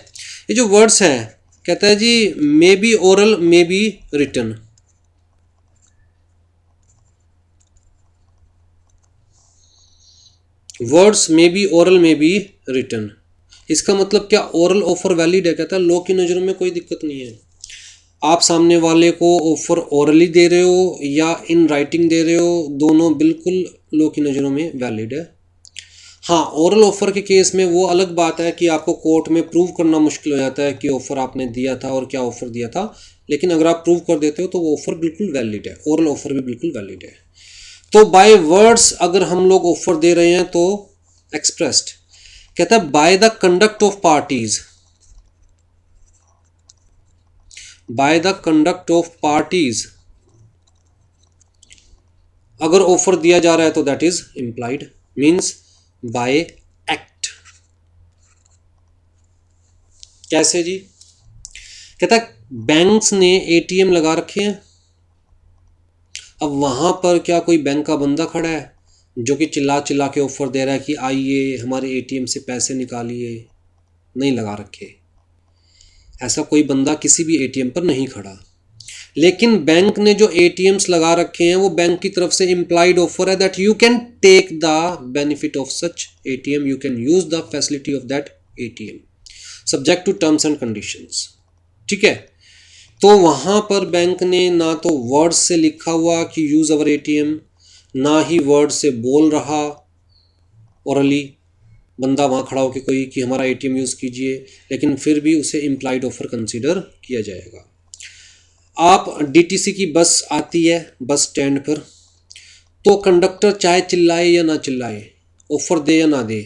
ये जो वर्ड्स हैं, कहता है जी may be oral may be written. Words may be oral may be written, इसका मतलब क्या, ओरल ऑफर वैलिड है। कहता है लॉ की नज़रों में कोई दिक्कत नहीं है, आप सामने वाले को ऑफर ओरली दे रहे हो या इन राइटिंग दे रहे हो, दोनों बिल्कुल लॉ की नज़रों में वैलिड है। हाँ, ओरल ऑफर के केस में वो अलग बात है कि आपको कोर्ट में प्रूव करना मुश्किल हो जाता है कि ऑफर आपने दिया था और क्या ऑफर दिया था, लेकिन अगर आप प्रूव कर देते हो तो वो ऑफर बिल्कुल वैलिड है, ओरल ऑफर भी बिल्कुल वैलिड है। तो बाय वर्ड्स अगर हम लोग ऑफर दे रहे हैं तो एक्सप्रेस्ड। कहता है by the conduct of parties, by the conduct of parties अगर ऑफर दिया जा रहा है तो that is implied, means by act. कैसे जी, कहता है बैंक्स ने एटीएम लगा रखे हैं, अब वहां पर क्या कोई बैंक का बंदा खड़ा है जो कि चिल्ला चिल्ला के ऑफर दे रहा है कि आइए हमारे एटीएम से पैसे निकालिए? नहीं लगा रखे, ऐसा कोई बंदा किसी भी एटीएम पर नहीं खड़ा। लेकिन बैंक ने जो एटीएम्स लगा रखे हैं वो बैंक की तरफ से इम्प्लाइड ऑफर है that you can take the benefit of such ATM, you can use the facility of that ATM subject to terms and conditions, ठीक है। तो वहां पर बैंक ने ना तो वर्ड्स से लिखा हुआ कि यूज अवर एटीएम, ना ही वर्ड से बोल रहा ओरली बंदा वहाँ खड़ा होकर कोई कि हमारा एटीएम यूज़ कीजिए, लेकिन फिर भी उसे इम्प्लाइड ऑफर कंसीडर किया जाएगा। आप डीटीसी की बस आती है बस स्टैंड पर, तो कंडक्टर चाहे चिल्लाए या ना चिल्लाए, ऑफर दे या ना दे,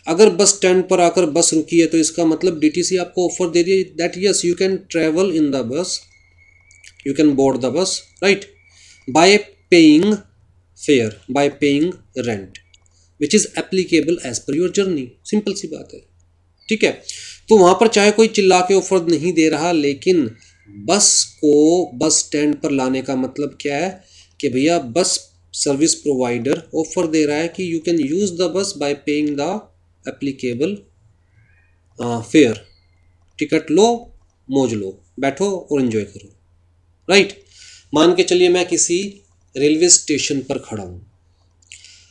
अगर बस स्टैंड पर आकर बस रुकी है तो इसका मतलब डीटीसी आपको ऑफर दे रही है that yes you can travel in the bus, you can board the bus, right, by paying fare, by paying rent which is applicable as per your journey. Simple सी बात है, ठीक है। तो वहाँ पर चाहे कोई चिल्ला के ऑफर नहीं दे रहा, लेकिन बस को बस स्टैंड पर लाने का मतलब क्या है कि भैया बस सर्विस प्रोवाइडर ऑफर दे रहा है कि you can use the bus by paying the applicable fare, ticket लो, मौज लो, बैठो और एंजॉय करो, राइट। मान के चलिए मैं किसी रेलवे स्टेशन पर खड़ा हूँ।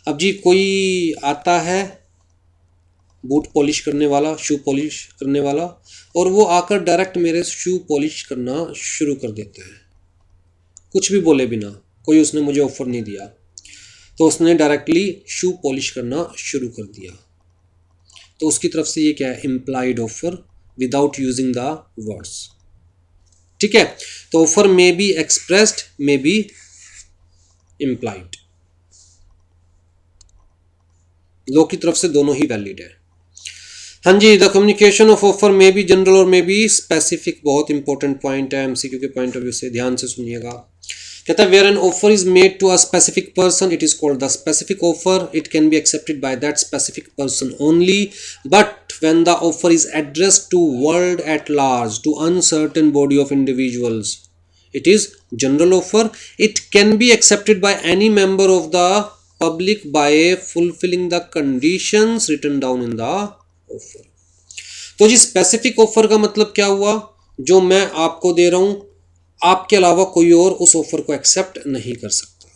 अब जी कोई आता है बूट पॉलिश करने वाला, शू पॉलिश करने वाला, और वो आकर डायरेक्ट मेरे शू पॉलिश करना शुरू कर देते हैं, कुछ भी बोले बिना, कोई उसने मुझे ऑफर नहीं दिया, तो उसने डायरेक्टली शू पॉलिश करना शुरू कर दिया, तो उसकी तरफ से ये क्या है, implied offer without using the words. ठीक है, तो offer may be expressed, may be implied, law की तरफ से दोनों ही वैलिड है। हाँ जी, the communication of offer may be general और मे बी स्पेसिफिक, बहुत इंपॉर्टेंट पॉइंट है एमसीक्यू के पॉइंट ऑफ व्यू से, ध्यान से सुनिएगा। कहता है where an offer is made to a specific person it is called the specific offer, it can be accepted by that specific person only, but when the offer is addressed to world at large, to uncertain body of individuals, it is general offer, it can be accepted by any member of the public by fulfilling the conditions written down in the offer। तो जी specific offer का मतलब क्या हुआ, जो मैं आपको दे रहा हूं, आपके अलावा कोई और उस ऑफर को एक्सेप्ट नहीं कर सकता।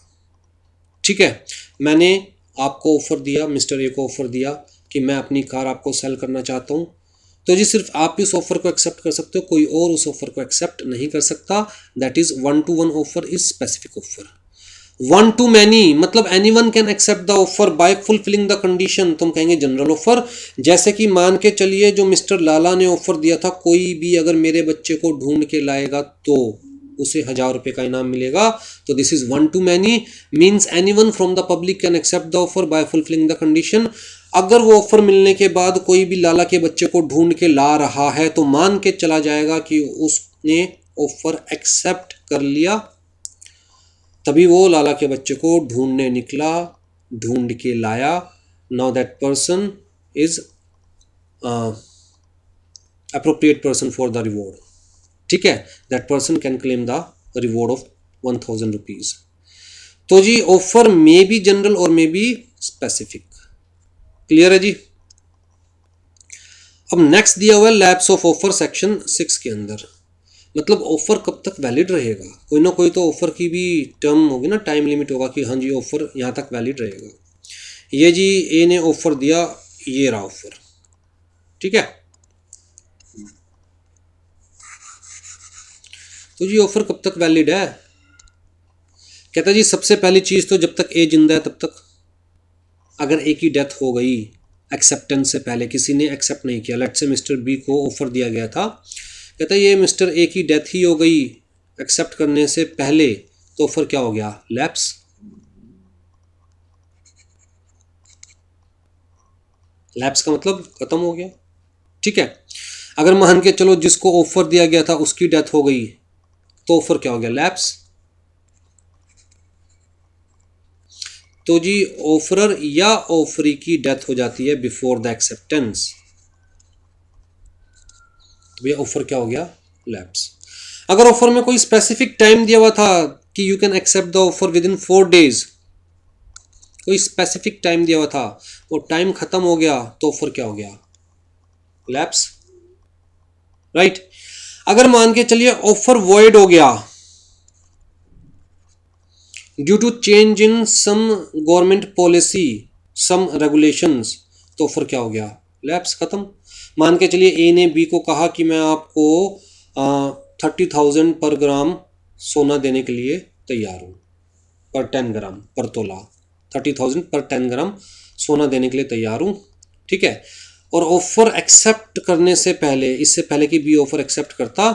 ठीक है, मैंने आपको ऑफर दिया, मिस्टर ए को ऑफर दिया कि मैं अपनी कार आपको सेल करना चाहता हूं, तो जी सिर्फ आप इस ऑफर को एक्सेप्ट कर सकते हो, कोई और उस ऑफर को एक्सेप्ट नहीं कर सकता। That is 1-to-1 offer is specific offer. 1-to-many मतलब anyone can accept the offer by fulfilling the condition, तुम कहेंगे जनरल ऑफर। जैसे कि मान के चलिए जो मिस्टर लाला ने ऑफर दिया था, कोई भी अगर मेरे बच्चे को ढूंढ के लाएगा तो उसे 1000 रुपये का इनाम मिलेगा, तो this is 1-to-many means anyone from the public can accept the offer by fulfilling the condition. अगर वो ऑफर मिलने के बाद कोई भी लाला के बच्चे को ढूंढ के ला रहा है, तो मान के चला जाएगा कि उसने ऑफर एक्सेप्ट कर लिया, तभी वो लाला के बच्चे को ढूंढने निकला, ढूंढ के लाया। Now that person is appropriate person for the reward. ठीक है, that person can claim the reward of 1000 rupees. तो जी ऑफर मे बी जनरल और मे बी स्पेसिफिक। क्लियर है जी। अब नेक्स्ट दिया हुआ है लैप्स ऑफ ऑफर सेक्शन 6 के अंदर, मतलब ऑफर कब तक वैलिड रहेगा। कोई ना कोई तो ऑफर की भी टर्म होगी ना, टाइम लिमिट होगा कि हाँ जी ऑफर यहाँ तक वैलिड रहेगा। ये जी ए ने ऑफर दिया, ये रहा ऑफर। ठीक है, तो जी ऑफर कब तक वैलिड है। कहता जी सबसे पहली चीज़ तो जब तक ए जिंदा है तब तक। अगर ए की डेथ हो गई एक्सेप्टेंस से पहले, किसी ने एक्सेप्ट नहीं किया, लेट्स से मिस्टर बी को ऑफर दिया गया था, कहता ये मिस्टर ए की डेथ ही हो गई एक्सेप्ट करने से पहले, तो ऑफर क्या हो गया, लैप्स। लैप्स का मतलब खत्म हो गया। ठीक है, अगर मान के चलो जिसको ऑफर दिया गया था उसकी डेथ हो गई, तो ऑफर क्या हो गया, लैप्स। तो जी ऑफरर या ऑफरी की डेथ हो जाती है बिफोर द एक्सेप्टेंस, तो भैया ऑफर क्या हो गया, लैप्स। अगर ऑफर में कोई स्पेसिफिक टाइम दिया हुआ था कि you can accept the offer within 4 days, कोई स्पेसिफिक टाइम दिया हुआ था, वो टाइम खत्म हो गया, तो ऑफर क्या हो गया, लैप्स। राइट। अगर मान के चलिए ऑफर वॉइड हो गया due to change in some government policy, some regulations, तो ऑफर क्या हो गया, लैप्स, खत्म। मान के चलिए ए ने बी को कहा कि मैं आपको 30,000 पर ग्राम सोना देने के लिए तैयार हूँ, पर 10 ग्राम पर तोला, 30,000 पर 10 ग्राम सोना देने के लिए तैयार हूँ। ठीक है, और ऑफर एक्सेप्ट करने से पहले, इससे पहले कि बी ऑफर एक्सेप्ट करता,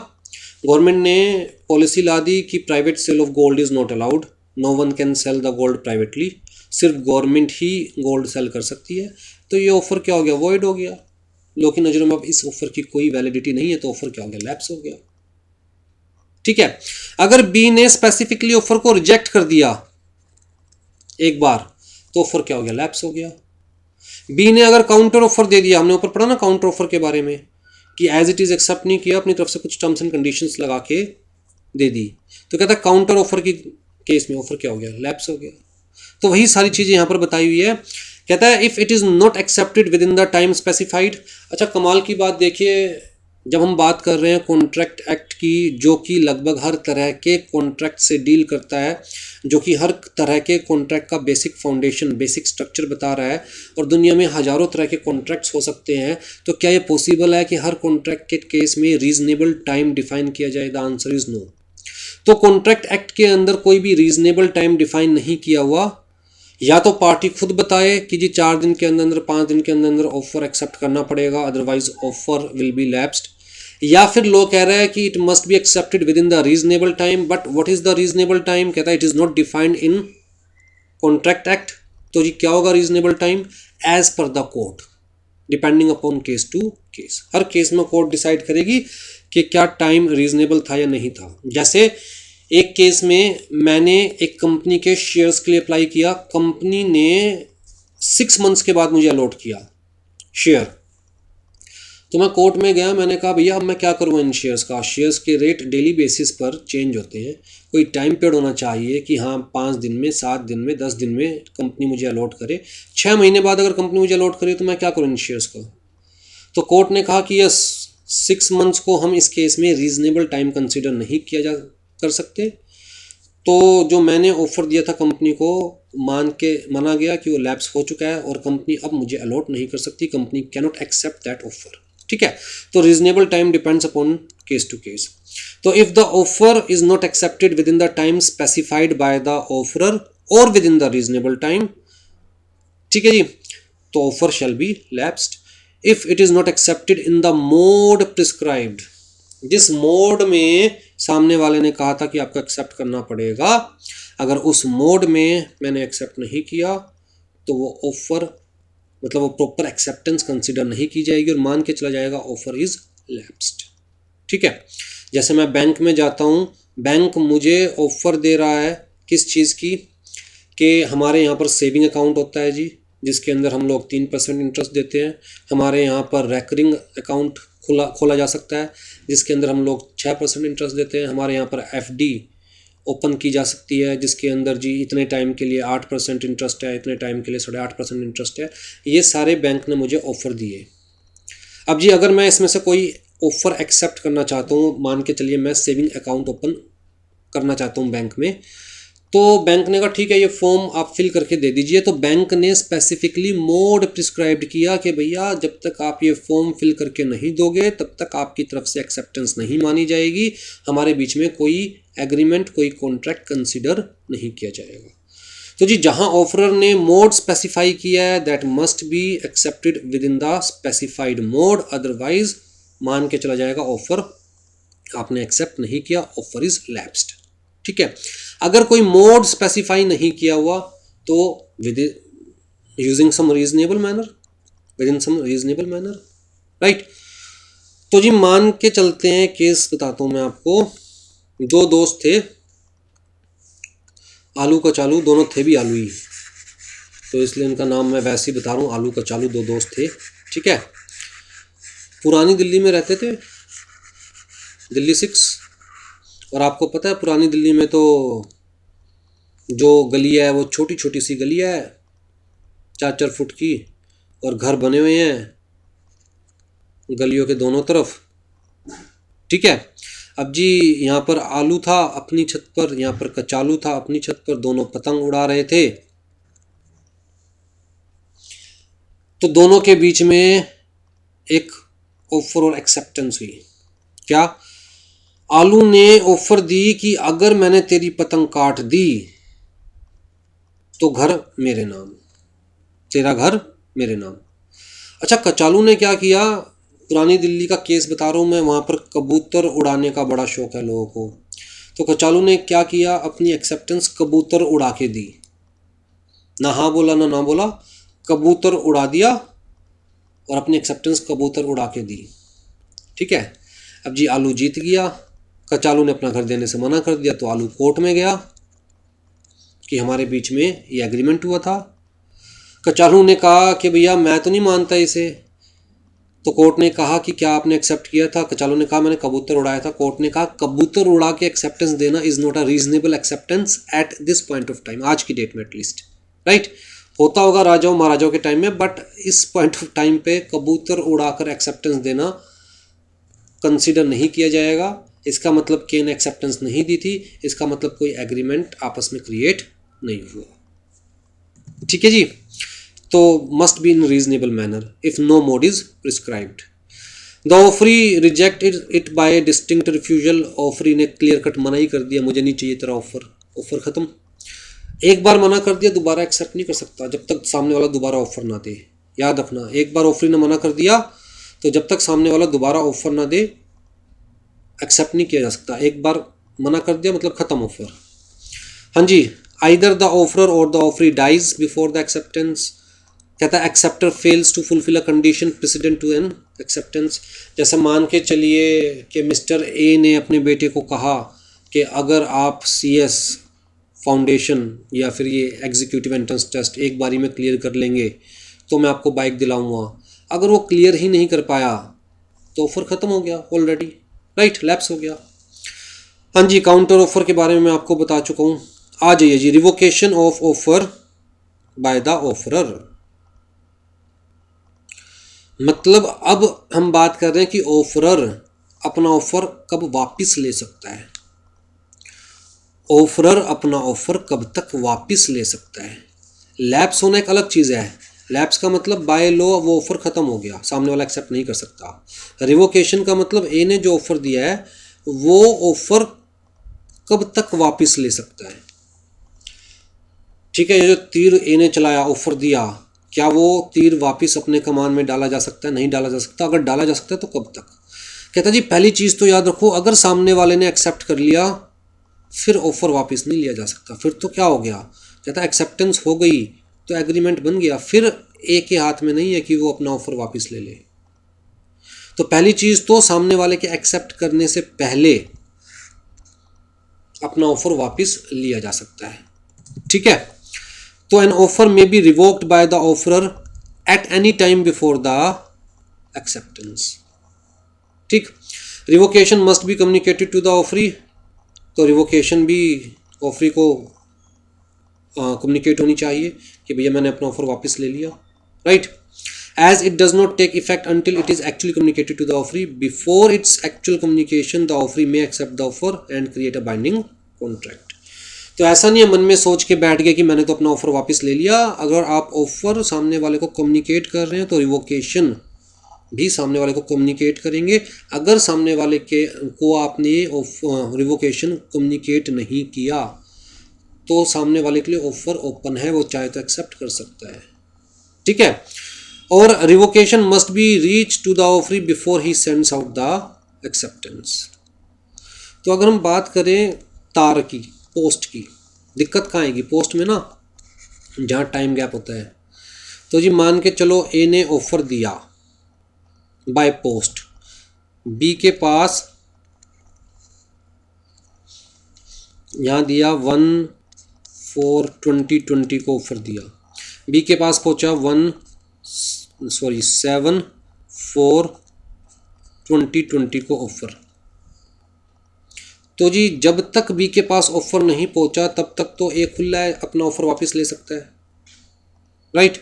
गवर्नमेंट ने पॉलिसी ला दी कि private sale of gold is not allowed, no one can sell the gold privately, सिर्फ गवर्नमेंट ही गोल्ड सेल कर सकती है। तो ये ऑफर क्या हो गया, वॉइड हो गया। लोगों की नज़रों में अब इस ऑफर की कोई वैलिडिटी नहीं है, तो ऑफर क्या हो गया, लैप्स हो गया। ठीक है, अगर बी ने स्पेसिफिकली ऑफर को रिजेक्ट कर दिया एक बार, तो ऑफर क्या हो गया, लैप्स हो गया। बी ने अगर काउंटर ऑफर दे दिया, हमने ऊपर पढ़ा ना काउंटर ऑफर के बारे में, कि एज इट इज एक्सेप्ट नहीं किया, अपनी तरफ से कुछ टर्म्स एंड कंडीशंस लगा के दे दी, तो कहता है काउंटर ऑफर की केस में ऑफर क्या हो गया, लैप्स हो गया। तो वही सारी चीजें यहां पर बताई हुई है। कहता है if it is not accepted with in the time specified. अच्छा कमाल की बात देखिए, जब हम बात कर रहे हैं कॉन्ट्रैक्ट एक्ट की, जो कि लगभग हर तरह के कॉन्ट्रैक्ट से डील करता है, जो कि हर तरह के कॉन्ट्रैक्ट का बेसिक फाउंडेशन, बेसिक स्ट्रक्चर बता रहा है, और दुनिया में हज़ारों तरह के कॉन्ट्रैक्ट्स हो सकते हैं, तो क्या ये पॉसिबल है कि हर कॉन्ट्रैक्ट के केस में रीजनेबल टाइम डिफाइन किया जाए? The answer is no. तो कॉन्ट्रैक्ट एक्ट के अंदर कोई भी रीजनेबल टाइम डिफाइन नहीं किया हुआ। या तो पार्टी खुद बताए कि जी 4 दिन के अंदर अंदर, 5 दिन के अंदर अंदर ऑफर एक्सेप्ट करना पड़ेगा, otherwise offer will be lapsed. या फिर लोग कह रहे हैं कि it must be accepted with in the reasonable time, but what is the reasonable time? कहता है it is not defined in contract act. तो जी क्या होगा reasonable time? As per the court, depending upon case to case. हर case में court decide करेगी कि क्या टाइम रीजनेबल था या नहीं था। जैसे एक केस में मैंने एक कंपनी के शेयर्स के लिए अप्लाई किया, कंपनी ने 6 मंथ्स के बाद मुझे अलॉट किया शेयर। तो मैं कोर्ट में गया, मैंने कहा भैया अब मैं क्या करूँ इन शेयर्स का? शेयर्स के रेट डेली बेसिस पर चेंज होते हैं, कोई टाइम पीरियड होना चाहिए कि हाँ 5 दिन में, 7 दिन में, 10 दिन में कंपनी मुझे अलॉट करे। 6 महीने बाद अगर कंपनी मुझे अलॉट करे तो मैं क्या करूँ इन शेयर्स का? तो कोर्ट ने कहा कि यस, 6 मंथ्स को हम इस केस में रीजनेबल टाइम कंसिडर नहीं किया जा कर सकते। तो जो मैंने ऑफर दिया था कंपनी को, माना गया कि वो लैप्स हो चुका है और कंपनी अब मुझे अलॉट नहीं कर सकती, company can not accept that offer. ठीक है, तो reasonable time depends upon case to case. तो if the offer is not accepted with in the time specified by the offeror और with in the reasonable time, ठीक है जी, तो offer shall be lapsed. If it is not accepted in the mode prescribed, जिस mode में सामने वाले ने कहा था कि आपको एक्सेप्ट करना पड़ेगा, अगर उस मोड में मैंने एक्सेप्ट नहीं किया तो वो ऑफर, मतलब वो प्रॉपर एक्सेप्टेंस कंसिडर नहीं की जाएगी और मान के चला जाएगा ऑफर इज लैप्स्ड। ठीक है, जैसे मैं बैंक में जाता हूँ, बैंक मुझे ऑफर दे रहा है किस चीज़ की, कि हमारे यहाँ पर सेविंग अकाउंट होता है जी, जिसके अंदर हम लोग 3% इंटरेस्ट देते हैं। हमारे यहाँ पर रेकरिंग अकाउंट खोला जा सकता है, जिसके अंदर हम लोग 6% इंटरेस्ट देते हैं। हमारे यहाँ पर एफडी ओपन की जा सकती है, जिसके अंदर जी इतने टाइम के लिए 8% इंटरेस्ट है, इतने टाइम के लिए 8.5% इंटरेस्ट है। ये सारे बैंक ने मुझे ऑफ़र दिए। अब जी अगर मैं इसमें से कोई ऑफ़र एक्सेप्ट करना चाहता हूँ, मान के चलिए मैं सेविंग अकाउंट ओपन करना चाहता हूँ बैंक में, तो बैंक ने कहा ठीक है ये फॉर्म आप फिल करके दे दीजिए। तो बैंक ने स्पेसिफिकली मोड प्रिस्क्राइब किया कि भैया जब तक आप ये फॉर्म फिल करके नहीं दोगे तब तक आपकी तरफ से एक्सेप्टेंस नहीं मानी जाएगी, हमारे बीच में कोई एग्रीमेंट, कोई कॉन्ट्रैक्ट कंसिडर नहीं किया जाएगा। तो जी जहां ऑफरर ने मोड स्पेसिफाई किया है, that must be accepted with in the specified mode, otherwise मान के चला जाएगा ऑफर आपने एक्सेप्ट नहीं किया, ऑफर इज लैप्स्ड। ठीक है, अगर कोई मोड स्पेसिफाई नहीं किया हुआ तो with using some reasonable manner, within some reasonable manner, right. तो जी मान के चलते हैं, केस बताता हूं मैं आपको। 2 दोस्त थे, आलू का चालू, दोनों थे भी आलू ही, तो इसलिए इनका नाम मैं वैसे ही बता रहा हूँ, आलू का चालू। 2 दोस्त थे, ठीक है, पुरानी दिल्ली में रहते थे, दिल्ली 6। और आपको पता है पुरानी दिल्ली में तो जो गली है वो छोटी छोटी सी गली है, 4-4 फुट की, और घर बने हुए हैं गलियों के दोनों तरफ। ठीक है, अब जी यहाँ पर आलू था अपनी छत पर, यहाँ पर कचालू था अपनी छत पर, दोनों पतंग उड़ा रहे थे। तो दोनों के बीच में एक ऑफर और एक्सेप्टेंस हुई। क्या? आलू ने ऑफर दी कि अगर मैंने तेरी पतंग काट दी तो घर मेरे नाम, तेरा घर मेरे नाम। अच्छा, कचालू ने क्या किया? पुरानी दिल्ली का केस बता रहा हूँ मैं, वहाँ पर कबूतर उड़ाने का बड़ा शौक है लोगों को। तो कचालू ने क्या किया? अपनी एक्सेप्टेंस कबूतर उड़ा के दी, ना हाँ बोला ना बोला, कबूतर उड़ा दिया और अपनी एक्सेप्टेंस कबूतर उड़ा के दी। ठीक है, अब जी आलू जीत गया, कचालू ने अपना घर देने से मना कर दिया, तो आलू कोर्ट में गया कि हमारे बीच में ये एग्रीमेंट हुआ था। कचालू ने कहा कि भैया मैं तो नहीं मानता इसे। तो कोर्ट ने कहा कि क्या आपने एक्सेप्ट किया था? कचालू ने कहा मैंने कबूतर उड़ाया था। कोर्ट ने कहा कबूतर उड़ा के एक्सेप्टेंस देना is not a reasonable acceptance at this point of time, आज की डेट में एटलीस्ट, राइट। होता होगा राजाओं महाराजाओं के टाइम में, बट इस पॉइंट ऑफ टाइम पे कबूतर उड़ाकर एक्सेप्टेंस देना कंसिडर नहीं किया जाएगा, इसका मतलब के ने एक्सेप्टेंस नहीं दी थी, इसका मतलब कोई एग्रीमेंट आपस में क्रिएट नहीं हुआ। ठीक है जी। तो must be in reasonable manner if no mode is prescribed. The offeree rejected it by distinct refusal, offeree ने क्लियर कट मना ही कर दिया, मुझे नहीं चाहिए तेरा ऑफर, ऑफर खत्म। एक बार मना कर दिया दोबारा एक्सेप्ट नहीं कर सकता जब तक सामने वाला दोबारा ऑफर ना दे। याद रखना, एक बार ऑफरी ने मना कर दिया तो जब तक सामने वाला दोबारा ऑफर ना दे एक्सेप्ट नहीं किया जा सकता। एक बार मना कर दिया मतलब खत्म ऑफर। हाँ जी, आइदर द ऑफरर और the offeree dies before the acceptance. कहता है acceptor fails to fulfil a condition precedent to an acceptance. जैसे मान के चलिए कि मिस्टर ए ने अपने बेटे को कहा कि अगर आप CS फाउंडेशन या फिर ये एग्जीक्यूटिव एंट्रेंस टेस्ट एक बारी में क्लियर कर लेंगे तो मैं आपको बाइक दिलाऊंगा। अगर वो क्लियर ही नहीं कर पाया तो ऑफर ख़त्म हो गया ऑलरेडी, राइट, लैप्स हो गया। हाँ जी, काउंटर ऑफर के बारे में मैं आपको बता चुका हूँ। आ जाइए जी, revocation of offer by the offeror. मतलब अब हम बात कर रहे हैं कि ऑफरर अपना ऑफर कब वापस ले सकता है। ऑफरर अपना ऑफर कब तक वापस ले सकता है। लैप्स होना एक अलग चीज़ है। लैप्स का मतलब बाय लॉ वो ऑफर ख़त्म हो गया, सामने वाला एक्सेप्ट नहीं कर सकता। रिवोकेशन का मतलब ए ने जो ऑफर दिया है वो ऑफर कब तक वापस ले सकता है। ठीक है, ये जो तीर ए ने चलाया, ऑफर दिया, क्या वो तीर वापस अपने कमान में डाला जा सकता है? नहीं डाला जा सकता। अगर डाला जा सकता है तो कब तक? कहता जी पहली चीज़ तो याद रखो, अगर सामने वाले ने एक्सेप्ट कर लिया फिर ऑफर वापस नहीं लिया जा सकता। फिर तो क्या हो गया, कहता एक्सेप्टेंस हो गई तो एग्रीमेंट बन गया, फिर ए के हाथ में नहीं है कि वो अपना ऑफर वापस ले ले। तो पहली चीज़ तो सामने वाले के एक्सेप्ट करने से पहले अपना ऑफर वापस लिया जा सकता है। ठीक है, तो an offer may be revoked by the offeror at any time before the acceptance. ठीक, revocation must be communicated to the offeree. तो रिवोकेशन भी ऑफरी को कम्युनिकेट होनी चाहिए कि भैया मैंने अपना ऑफर वापस ले लिया, right. As it does not take effect until it is actually communicated to the offeree. Before its actual communication the offeree may accept the offer and create a binding contract. तो ऐसा नहीं है मन में सोच के बैठ गए कि मैंने तो अपना ऑफर वापस ले लिया। अगर आप ऑफर सामने वाले को कम्युनिकेट कर रहे हैं तो रिवोकेशन भी सामने वाले को कम्युनिकेट करेंगे। अगर सामने वाले को आपने रिवोकेशन कम्युनिकेट नहीं किया तो सामने वाले के लिए ऑफर ओपन है, वो चाहे तो एक्सेप्ट कर सकता है। ठीक है, और revocation must be reach to the offeree before he sends out the acceptance. तो अगर हम बात करें तार की, पोस्ट की, दिक्कत कहाँ आएगी पोस्ट में ना, जहाँ टाइम गैप होता है। तो जी मान के चलो ए ने ऑफर दिया बाय पोस्ट, बी के पास यहाँ दिया 1/4/2020 को ऑफर दिया, बी के पास पहुँचा 7/4/2020 को ऑफर। तो जी जब तक बी के पास ऑफर नहीं पहुँचा तब तक तो ए खुला है, अपना ऑफर वापस ले सकता है, राइट।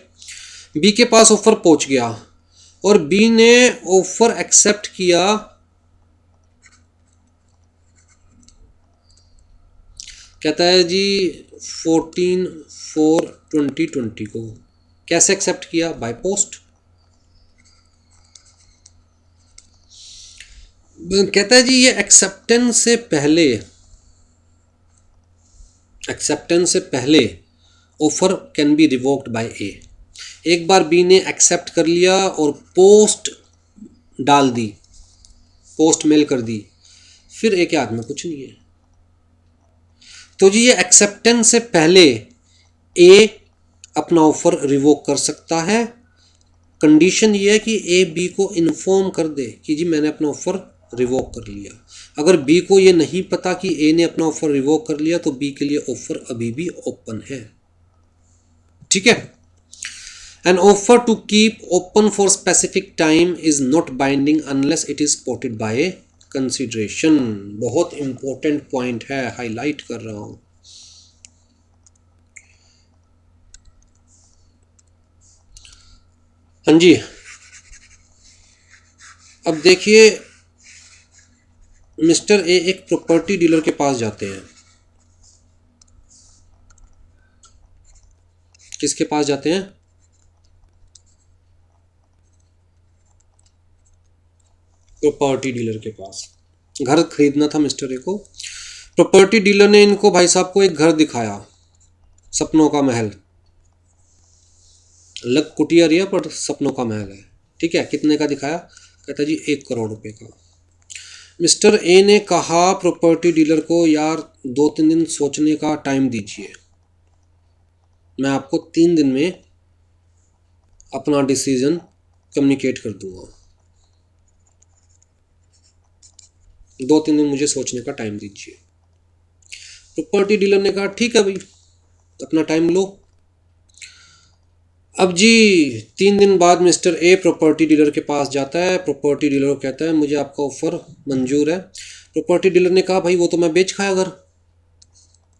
बी के पास ऑफर पहुँच गया और बी ने ऑफर एक्सेप्ट किया, कहता है जी 14/4/2020 को। कैसे एक्सेप्ट किया? By post. कहता है जी ये एक्सेप्टेंस से पहले offer can be revoked by A. एक बार बी ने एक्सेप्ट कर लिया और पोस्ट डाल दी, पोस्ट मेल कर दी, फिर ए के हाथ में कुछ नहीं है। तो जी ये एक्सेप्टेंस से पहले ए अपना ऑफर रिवोक कर सकता है। कंडीशन ये है कि ए बी को इन्फॉर्म कर दे कि जी मैंने अपना ऑफर रिवोक कर लिया। अगर बी को ये नहीं पता कि ए ने अपना ऑफर रिवोक कर लिया तो बी के लिए ऑफर अभी भी ओपन है। ठीक है, An offer to keep open for specific time is not binding unless it is supported by consideration। बहुत इंपॉर्टेंट पॉइंट है, हाईलाइट कर रहा हूं। हाँ जी, अब देखिए मिस्टर ए एक प्रॉपर्टी डीलर के पास जाते हैं। किसके पास जाते हैं? प्रॉपर्टी डीलर के पास। घर खरीदना था मिस्टर ए को। प्रॉपर्टी डीलर ने इनको, भाई साहब को, एक घर दिखाया, सपनों का महल। लग कुटिया रिया पर सपनों का महल है। ठीक है, कितने का दिखाया? कहता जी 1 करोड़ रुपए का। मिस्टर ए ने कहा प्रॉपर्टी डीलर को, यार 2-3 दिन सोचने का टाइम दीजिए, मैं आपको 3 दिन में अपना डिसीजन कम्युनिकेट कर दूंगा। 2-3 दिन मुझे सोचने का टाइम दीजिए। प्रॉपर्टी डीलर ने कहा ठीक है भाई, अपना टाइम लो। अब जी 3 दिन बाद मिस्टर ए प्रॉपर्टी डीलर के पास जाता है। प्रॉपर्टी डीलर को कहता है मुझे आपका ऑफर मंजूर है। प्रॉपर्टी डीलर ने कहा भाई वो तो मैं बेच खाया घर,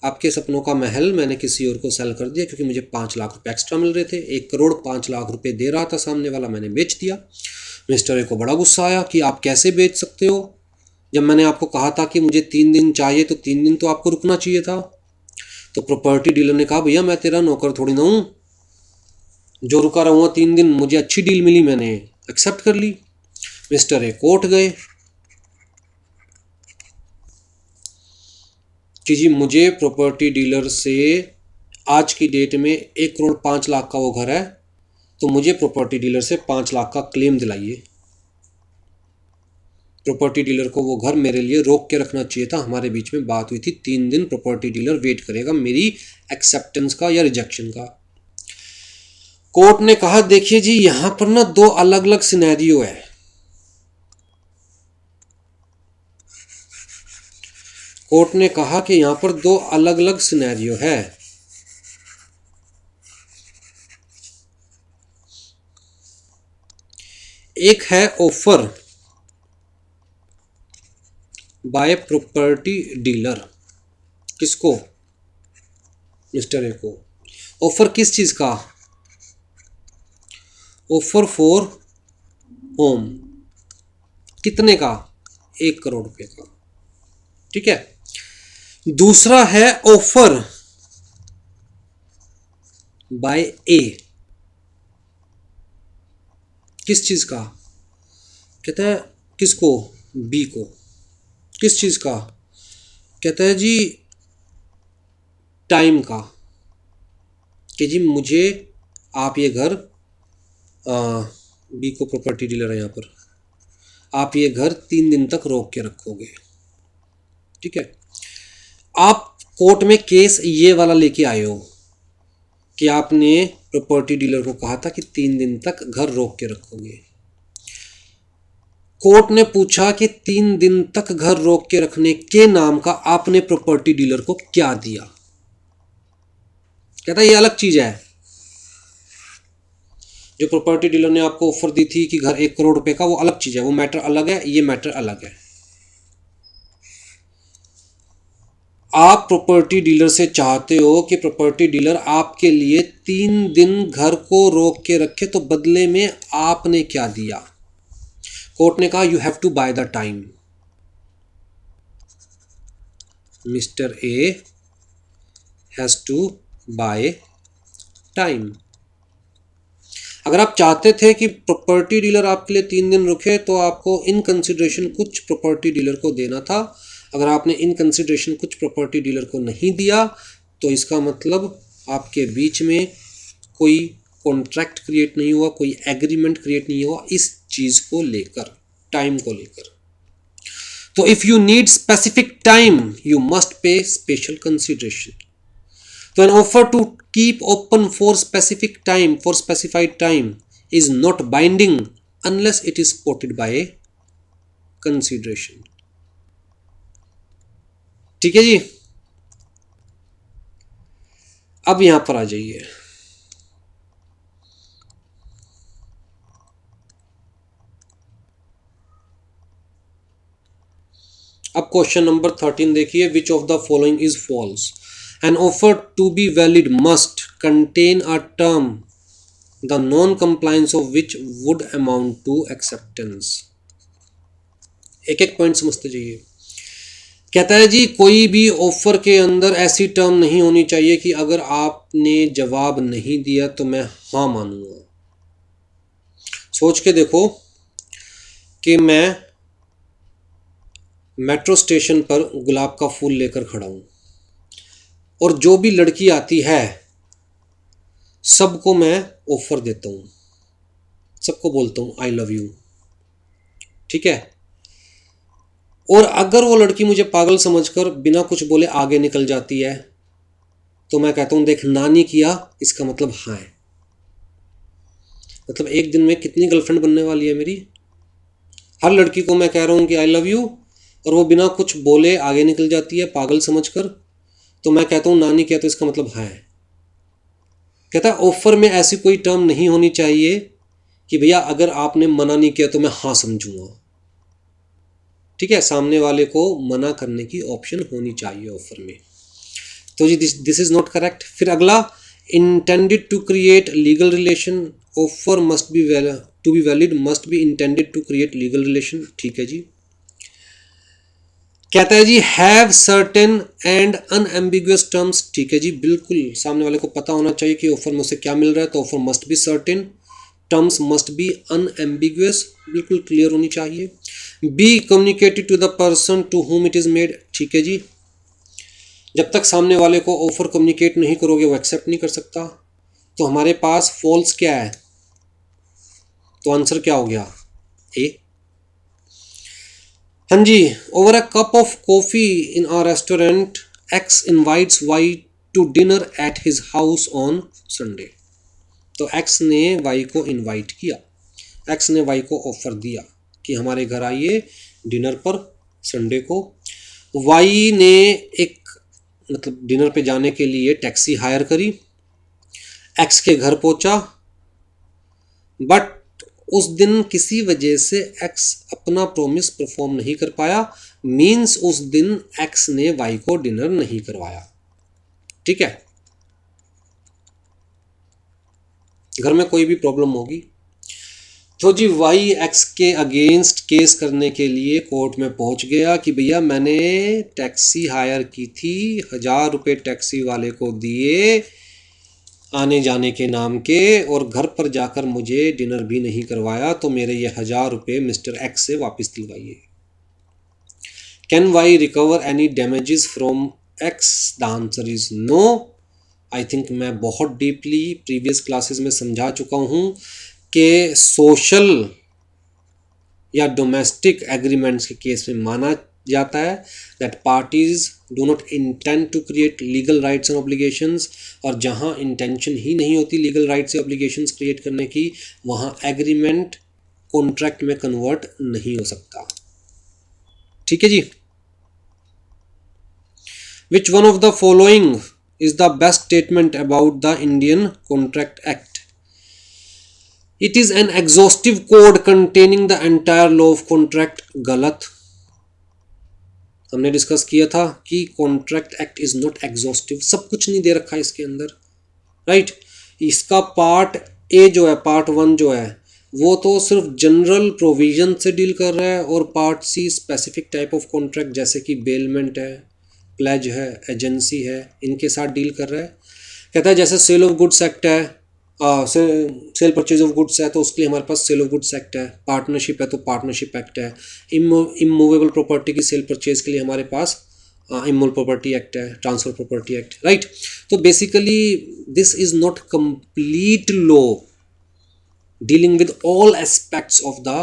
आपके सपनों का महल मैंने किसी और को सेल कर दिया क्योंकि मुझे 5 लाख रुपए एक्स्ट्रा मिल रहे थे। 1 करोड़ 5 लाख रुपए दे रहा था सामने वाला, मैंने बेच दिया। मिस्टर ए को बड़ा गुस्सा आया कि आप कैसे बेच सकते हो, जब मैंने आपको कहा था कि मुझे 3 दिन चाहिए तो 3 दिन तो आपको रुकना चाहिए था। तो प्रॉपर्टी डीलर ने कहा भैया मैं तेरा नौकर थोड़ी ना हूँ, जो रुका रहूँगा 3 दिन, मुझे अच्छी डील मिली, मैंने एक्सेप्ट कर ली। मिस्टर ए कोर्ट गए कि जी मुझे प्रॉपर्टी डीलर से आज की डेट में 1 करोड़ 5 लाख का वो घर है, तो मुझे प्रॉपर्टी डीलर से 5 लाख का क्लेम दिलाइए। प्रॉपर्टी डीलर को वो घर मेरे लिए रोक के रखना चाहिए था, हमारे बीच में बात हुई थी 3 दिन प्रॉपर्टी डीलर वेट करेगा मेरी एक्सेप्टेंस का या रिजेक्शन का। कोर्ट ने कहा देखिए जी यहां पर ना 2 अलग अलग सिनेरियो है। कोर्ट ने कहा कि यहां पर 2 अलग अलग सिनेरियो है। एक है ऑफर बाय प्रॉपर्टी डीलर, किसको? मिस्टर ए को। ऑफर किस चीज का? Offer for home. कितने का? 1 करोड़ रुपए का। ठीक है। दूसरा है ऑफर बाय ए। किस चीज का? कहता है किसको? बी को। किस चीज का? कहता है जी टाइम का, कि जी मुझे आप ये घर, बी को प्रॉपर्टी डीलर है यहाँ पर, आप ये घर 3 दिन तक रोक के रखोगे। ठीक है। आप कोर्ट में केस ये वाला लेके आए हो कि आपने प्रॉपर्टी डीलर को कहा था कि 3 दिन तक घर रोक के रखोगे। कोर्ट ने पूछा कि 3 दिन तक घर रोक के रखने के नाम का आपने प्रॉपर्टी डीलर को क्या दिया? कहता ये अलग चीज है। जो प्रॉपर्टी डीलर ने आपको ऑफर दी थी कि घर 1 करोड़ रुपए का, वो अलग चीज है, वो मैटर अलग है, ये मैटर अलग है। आप प्रॉपर्टी डीलर से चाहते हो कि प्रॉपर्टी डीलर आपके लिए 3 दिन घर को रोक के रखे, तो बदले में आपने क्या दिया? कोर्ट ने कहा you have to buy the time. Mister A has to buy time. अगर आप चाहते थे कि प्रॉपर्टी डीलर आपके लिए 3 दिन रुके तो आपको इन कंसिडरेशन कुछ प्रॉपर्टी डीलर को देना था। अगर आपने इन कंसिडरेशन कुछ प्रॉपर्टी डीलर को नहीं दिया तो इसका मतलब आपके बीच में कोई कॉन्ट्रैक्ट क्रिएट नहीं हुआ, कोई एग्रीमेंट क्रिएट नहीं हुआ इस चीज़ को लेकर, टाइम को लेकर। तो if you need specific time you must pay special consideration. So an offer to keep open for specific time, for specified time, is not binding unless it is supported by a consideration. ठीक है जी। अब यहां पर आ जाइए। अब question number 13 देखिए। Which of the following is false? An offer to be valid must contain a term the non-compliance of which would amount to acceptance. एक एक पॉइंट समझते जाइए। कहता है जी कोई भी ऑफर के अंदर ऐसी टर्म नहीं होनी चाहिए कि अगर आपने जवाब नहीं दिया तो मैं हाँ मानूंगा। सोच के देखो कि मैं मेट्रो स्टेशन पर गुलाब का फूल लेकर खड़ा हूं और जो भी लड़की आती है सबको मैं ऑफर देता हूं, सबको बोलता हूं आई लव यू, ठीक है। और अगर वो लड़की मुझे पागल समझकर बिना कुछ बोले आगे निकल जाती है तो मैं कहता हूं देख ना नहीं किया इसका मतलब हाँ है। मतलब एक दिन में कितनी गर्लफ्रेंड बनने वाली है मेरी। हर लड़की को मैं कह रहा हूं कि आई लव यू और वो बिना कुछ बोले आगे निकल जाती है पागल समझकर, तो मैं कहता हूं ना नहीं किया तो इसका मतलब हाँ है। कहता है ऑफर में ऐसी कोई टर्म नहीं होनी चाहिए कि भैया अगर आपने मना नहीं किया तो मैं हाँ समझूंगा, ठीक है। सामने वाले को मना करने की ऑप्शन होनी चाहिए ऑफर में। तो जी दिस इज नॉट करेक्ट। फिर अगला, intended to create legal relation, offer must be to be valid must be intended to create legal relation, ठीक है जी। कहता है जी have certain and unambiguous terms, ठीक है जी, बिल्कुल सामने वाले को पता होना चाहिए कि ऑफर में उसे क्या मिल रहा है, तो offer must be certain, terms must be unambiguous, बिल्कुल क्लियर होनी चाहिए। Be communicated to the person to whom it is made, ठीक है जी। जब तक सामने वाले को ऑफर कम्युनिकेट नहीं करोगे वो एक्सेप्ट नहीं कर सकता। तो हमारे पास फॉल्स क्या है, तो आंसर क्या हो गया ए। हाँ जी, over a cup of coffee in a restaurant X invites Y to dinner at his house on Sunday. तो एक्स ने वाई को इनवाइट किया, एक्स ने वाई को ऑफर दिया कि हमारे घर आइए डिनर पर संडे को। वाई ने एक मतलब डिनर पे जाने के लिए टैक्सी हायर करी, एक्स के घर पहुंचा, बट उस दिन किसी वजह से एक्स अपना प्रॉमिस परफॉर्म नहीं कर पाया, मींस उस दिन एक्स ने वाई को डिनर नहीं करवाया, ठीक है। घर में कोई भी प्रॉब्लम होगी तो जी वाई एक्स के अगेंस्ट केस करने के लिए कोर्ट में पहुंच गया कि भैया मैंने टैक्सी हायर की थी, 1000 रुपये टैक्सी वाले को दिए आने जाने के नाम के, और घर पर जाकर मुझे डिनर भी नहीं करवाया, तो मेरे ये 1000 रुपये मिस्टर एक्स से वापस दिलवाइए। Can Y recover any damages from X, the answer is no. I think मैं बहुत डीपली प्रीवियस क्लासेस में समझा चुका हूँ कि सोशल या डोमेस्टिक एग्रीमेंट्स के केस में माना जाता है that parties do not intend to create legal rights and obligations, और जहां इंटेंशन ही नहीं होती लीगल राइट्स या ऑब्लिगेशंस क्रिएट करने की वहां एग्रीमेंट कॉन्ट्रैक्ट में कन्वर्ट नहीं हो सकता, ठीक है जी। Which one of the following is the best statement about the Indian contract Act. It is an exhaustive code containing the entire law of contract, गलत। हमने डिस्कस किया था कि Contract Act is not exhaustive, सब कुछ नहीं दे रखा है इसके अंदर, राइट। इसका पार्ट ए जो है, पार्ट 1 जो है वो तो सिर्फ जनरल प्रोविजन से डील कर रहा है, और part C specific type of contract जैसे कि बेलमेंट है, प्लेज है, एजेंसी है, इनके साथ डील कर रहा है। कहता है जैसे सेल ऑफ गुड्स एक्ट है, सेल परचेज ऑफ गुड्स है तो उसके लिए हमारे पास सेल ऑफ गुड्स एक्ट है, पार्टनरशिप है तो पार्टनरशिप एक्ट है, इमूवेबल प्रॉपर्टी की सेल परचेज के लिए हमारे पास इमूवेबल प्रॉपर्टी एक्ट है, ट्रांसफर प्रॉपर्टी एक्ट, राइट। तो basically this is not complete law dealing with all aspects of the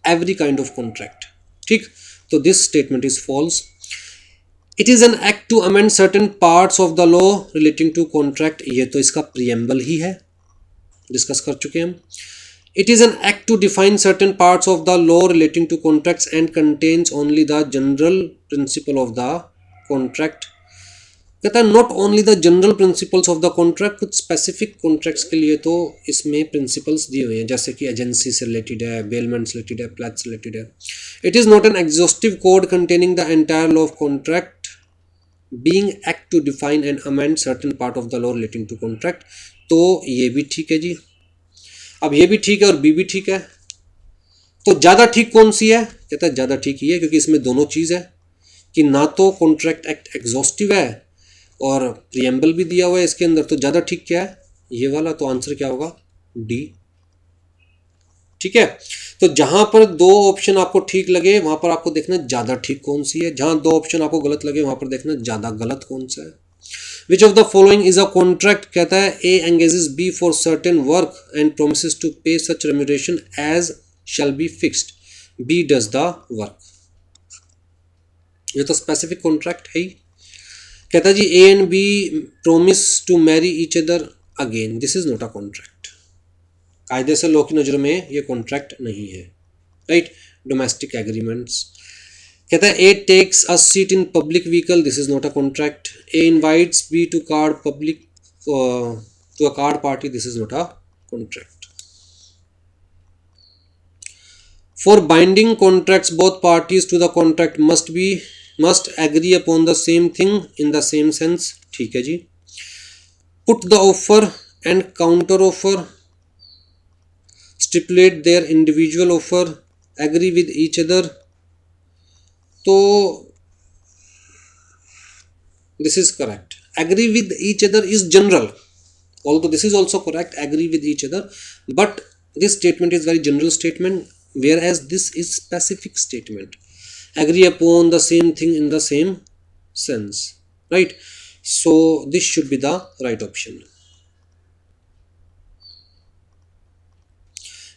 every kind of contract, ठीक। तो this statement is false. It is an act to amend certain parts of the law relating to contract, ये तो इसका preamble ही है, discuss कर चुके हैं हम। It is an act to define certain parts of the law relating to contracts and contains only the general principle of the contract. कहता है not only the general principles of the contract, कुछ specific contracts के लिए तो इसमें principles दिए हुए हैं, जैसे कि एजेंसी से रिलेटेड है, बेलमेंट से रिलेटेड है, प्लेज से रिलेटेड है। It is not an exhaustive code containing the entire law of contract being act to define and amend certain part of the law relating to contract, तो ये भी ठीक है जी। अब ये भी ठीक है और बी भी ठीक है, तो ज़्यादा ठीक कौन सी है? कहता है ज़्यादा ठीक ही है, क्योंकि इसमें दोनों चीज़ है कि ना तो कॉन्ट्रैक्ट एक्ट एग्जॉस्टिव है और प्रियम्बल भी दिया हुआ है इसके अंदर, तो ज़्यादा ठीक क्या है, ये वाला। तो आंसर क्या होगा, डी। ठीक है, तो जहां पर दो ऑप्शन आपको ठीक लगे वहां पर आपको देखना ज़्यादा ठीक कौन सी है, जहां दो ऑप्शन आपको गलत लगे वहां पर देखना ज़्यादा गलत कौन सा है। Which of the following is a contract, कहता है A engages B for certain work and promises to pay such remuneration as shall be fixed, B does the work. ये तो स्पेसिफिक कॉन्ट्रैक्ट है ही। कहता है जी A and B promise to marry each other again, this is not a contract. कायदे से law की नज़र में ये कॉन्ट्रैक्ट नहीं है, राइट। Domestic agreements. कहता है A takes a seat in public vehicle, this is not a contract. A invites B to card public to a card party, this is not a contract. For binding contracts both parties to the contract must agree upon the same thing in the same sense, ठीक है जी। Put the offer and counter offer, stipulate their individual offer, agree with each other, तो this is correct. Agree with each other is general, although this is also correct, agree with each other, but this statement is very general statement, whereas this is specific statement, agree upon the same thing in the same sense, right? So this should be the right option.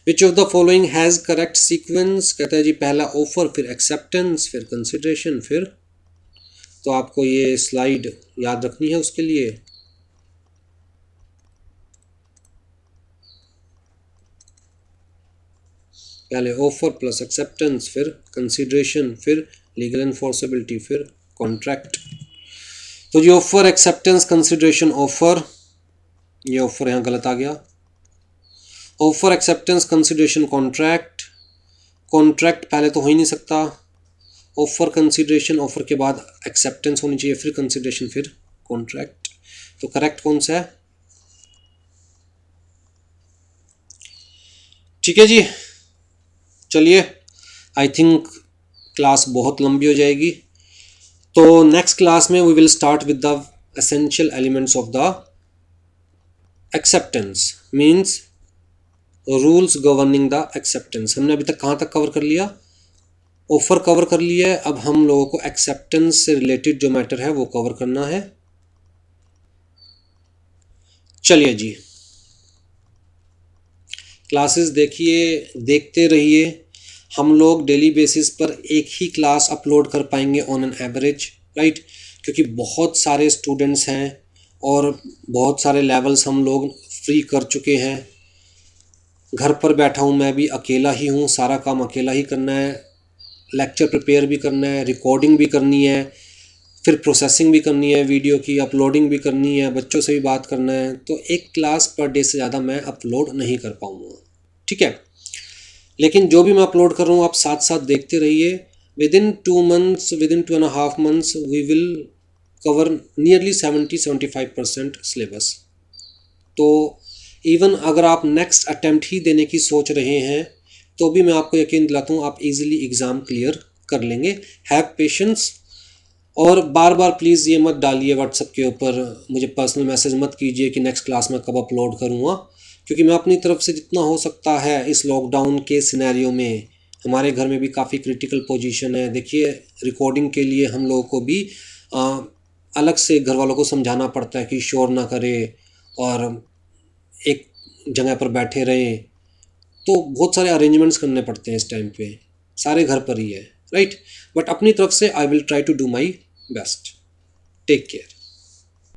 Which of the following has correct sequence, कहता है जी पहला offer, फिर acceptance, फिर consideration, फिर, तो आपको ये slide याद रखनी है उसके लिए। पहले ऑफर प्लस एक्सेप्टेंस, फिर कंसिडरेशन, फिर लीगल एनफोर्सेबिलिटी, फिर कॉन्ट्रैक्ट। तो ये ऑफर एक्सेप्टेंस कंसिडरेशन ऑफर, ये ऑफर यहाँ गलत आ गया। Offer acceptance consideration contract, contract पहले तो हो ही नहीं सकता। ऑफर कंसिडरेशन, ऑफर के बाद एक्सेप्टेंस होनी चाहिए, फिर कंसिडरेशन, फिर कॉन्ट्रैक्ट। तो करेक्ट कौन सा है, ठीक है जी। चलिए, आई थिंक क्लास बहुत लंबी हो जाएगी, तो नेक्स्ट क्लास में we will start with the essential elements of the acceptance, means rules governing the acceptance. हमने अभी तक कहाँ तक कवर कर लिया, ऑफर कवर कर लिया है। अब हम लोगों को एक्सेप्टेंस से रिलेटेड जो मैटर है वो कवर करना है। चलिए जी, क्लासेस देखिए, देखते रहिए। हम लोग डेली बेसिस पर एक ही क्लास अपलोड कर पाएंगे ऑन एन एवरेज, राइट, क्योंकि बहुत सारे स्टूडेंट्स हैं और बहुत सारे लेवल्स हम लोग फ्री कर चुके हैं। घर पर बैठा हूँ, मैं भी अकेला ही हूँ, सारा काम अकेला ही करना है, लेक्चर प्रिपेयर भी करना है, रिकॉर्डिंग भी करनी है, फिर प्रोसेसिंग भी करनी है, वीडियो की अपलोडिंग भी करनी है, बच्चों से भी बात करना है। तो एक क्लास पर डे से ज़्यादा मैं अपलोड नहीं कर पाऊँगा, ठीक है। लेकिन जो भी मैं अपलोड कर रहा हूँ आप साथ साथ देखते रहिए। Within 2 months, within 2.5 months we will cover nearly 70-75% syllabus. तो इवन अगर आप नेक्स्ट अटैम्प्ट ही देने की सोच रहे हैं तो भी मैं आपको यकीन दिलाता हूँ आप इजीली एग्ज़ाम क्लियर कर लेंगे। Have patience. और बार बार प्लीज़ ये मत डालिए व्हाट्सएप के ऊपर, मुझे पर्सनल मैसेज मत कीजिए कि नेक्स्ट क्लास में कब अपलोड करूँगा, क्योंकि मैं अपनी तरफ से जितना हो सकता है इस लॉकडाउन के सिनेरियो में, हमारे घर में भी काफ़ी क्रिटिकल पोजीशन है। देखिए, रिकॉर्डिंग के लिए हम लोगों को भी अलग से घर वालों को समझाना पड़ता है कि शोर ना करे और एक जगह पर बैठे रहें, तो बहुत सारे अरेंजमेंट्स करने पड़ते हैं इस टाइम पे, सारे घर पर ही है, राइट। बट अपनी तरफ से I will try to do my best. Take care.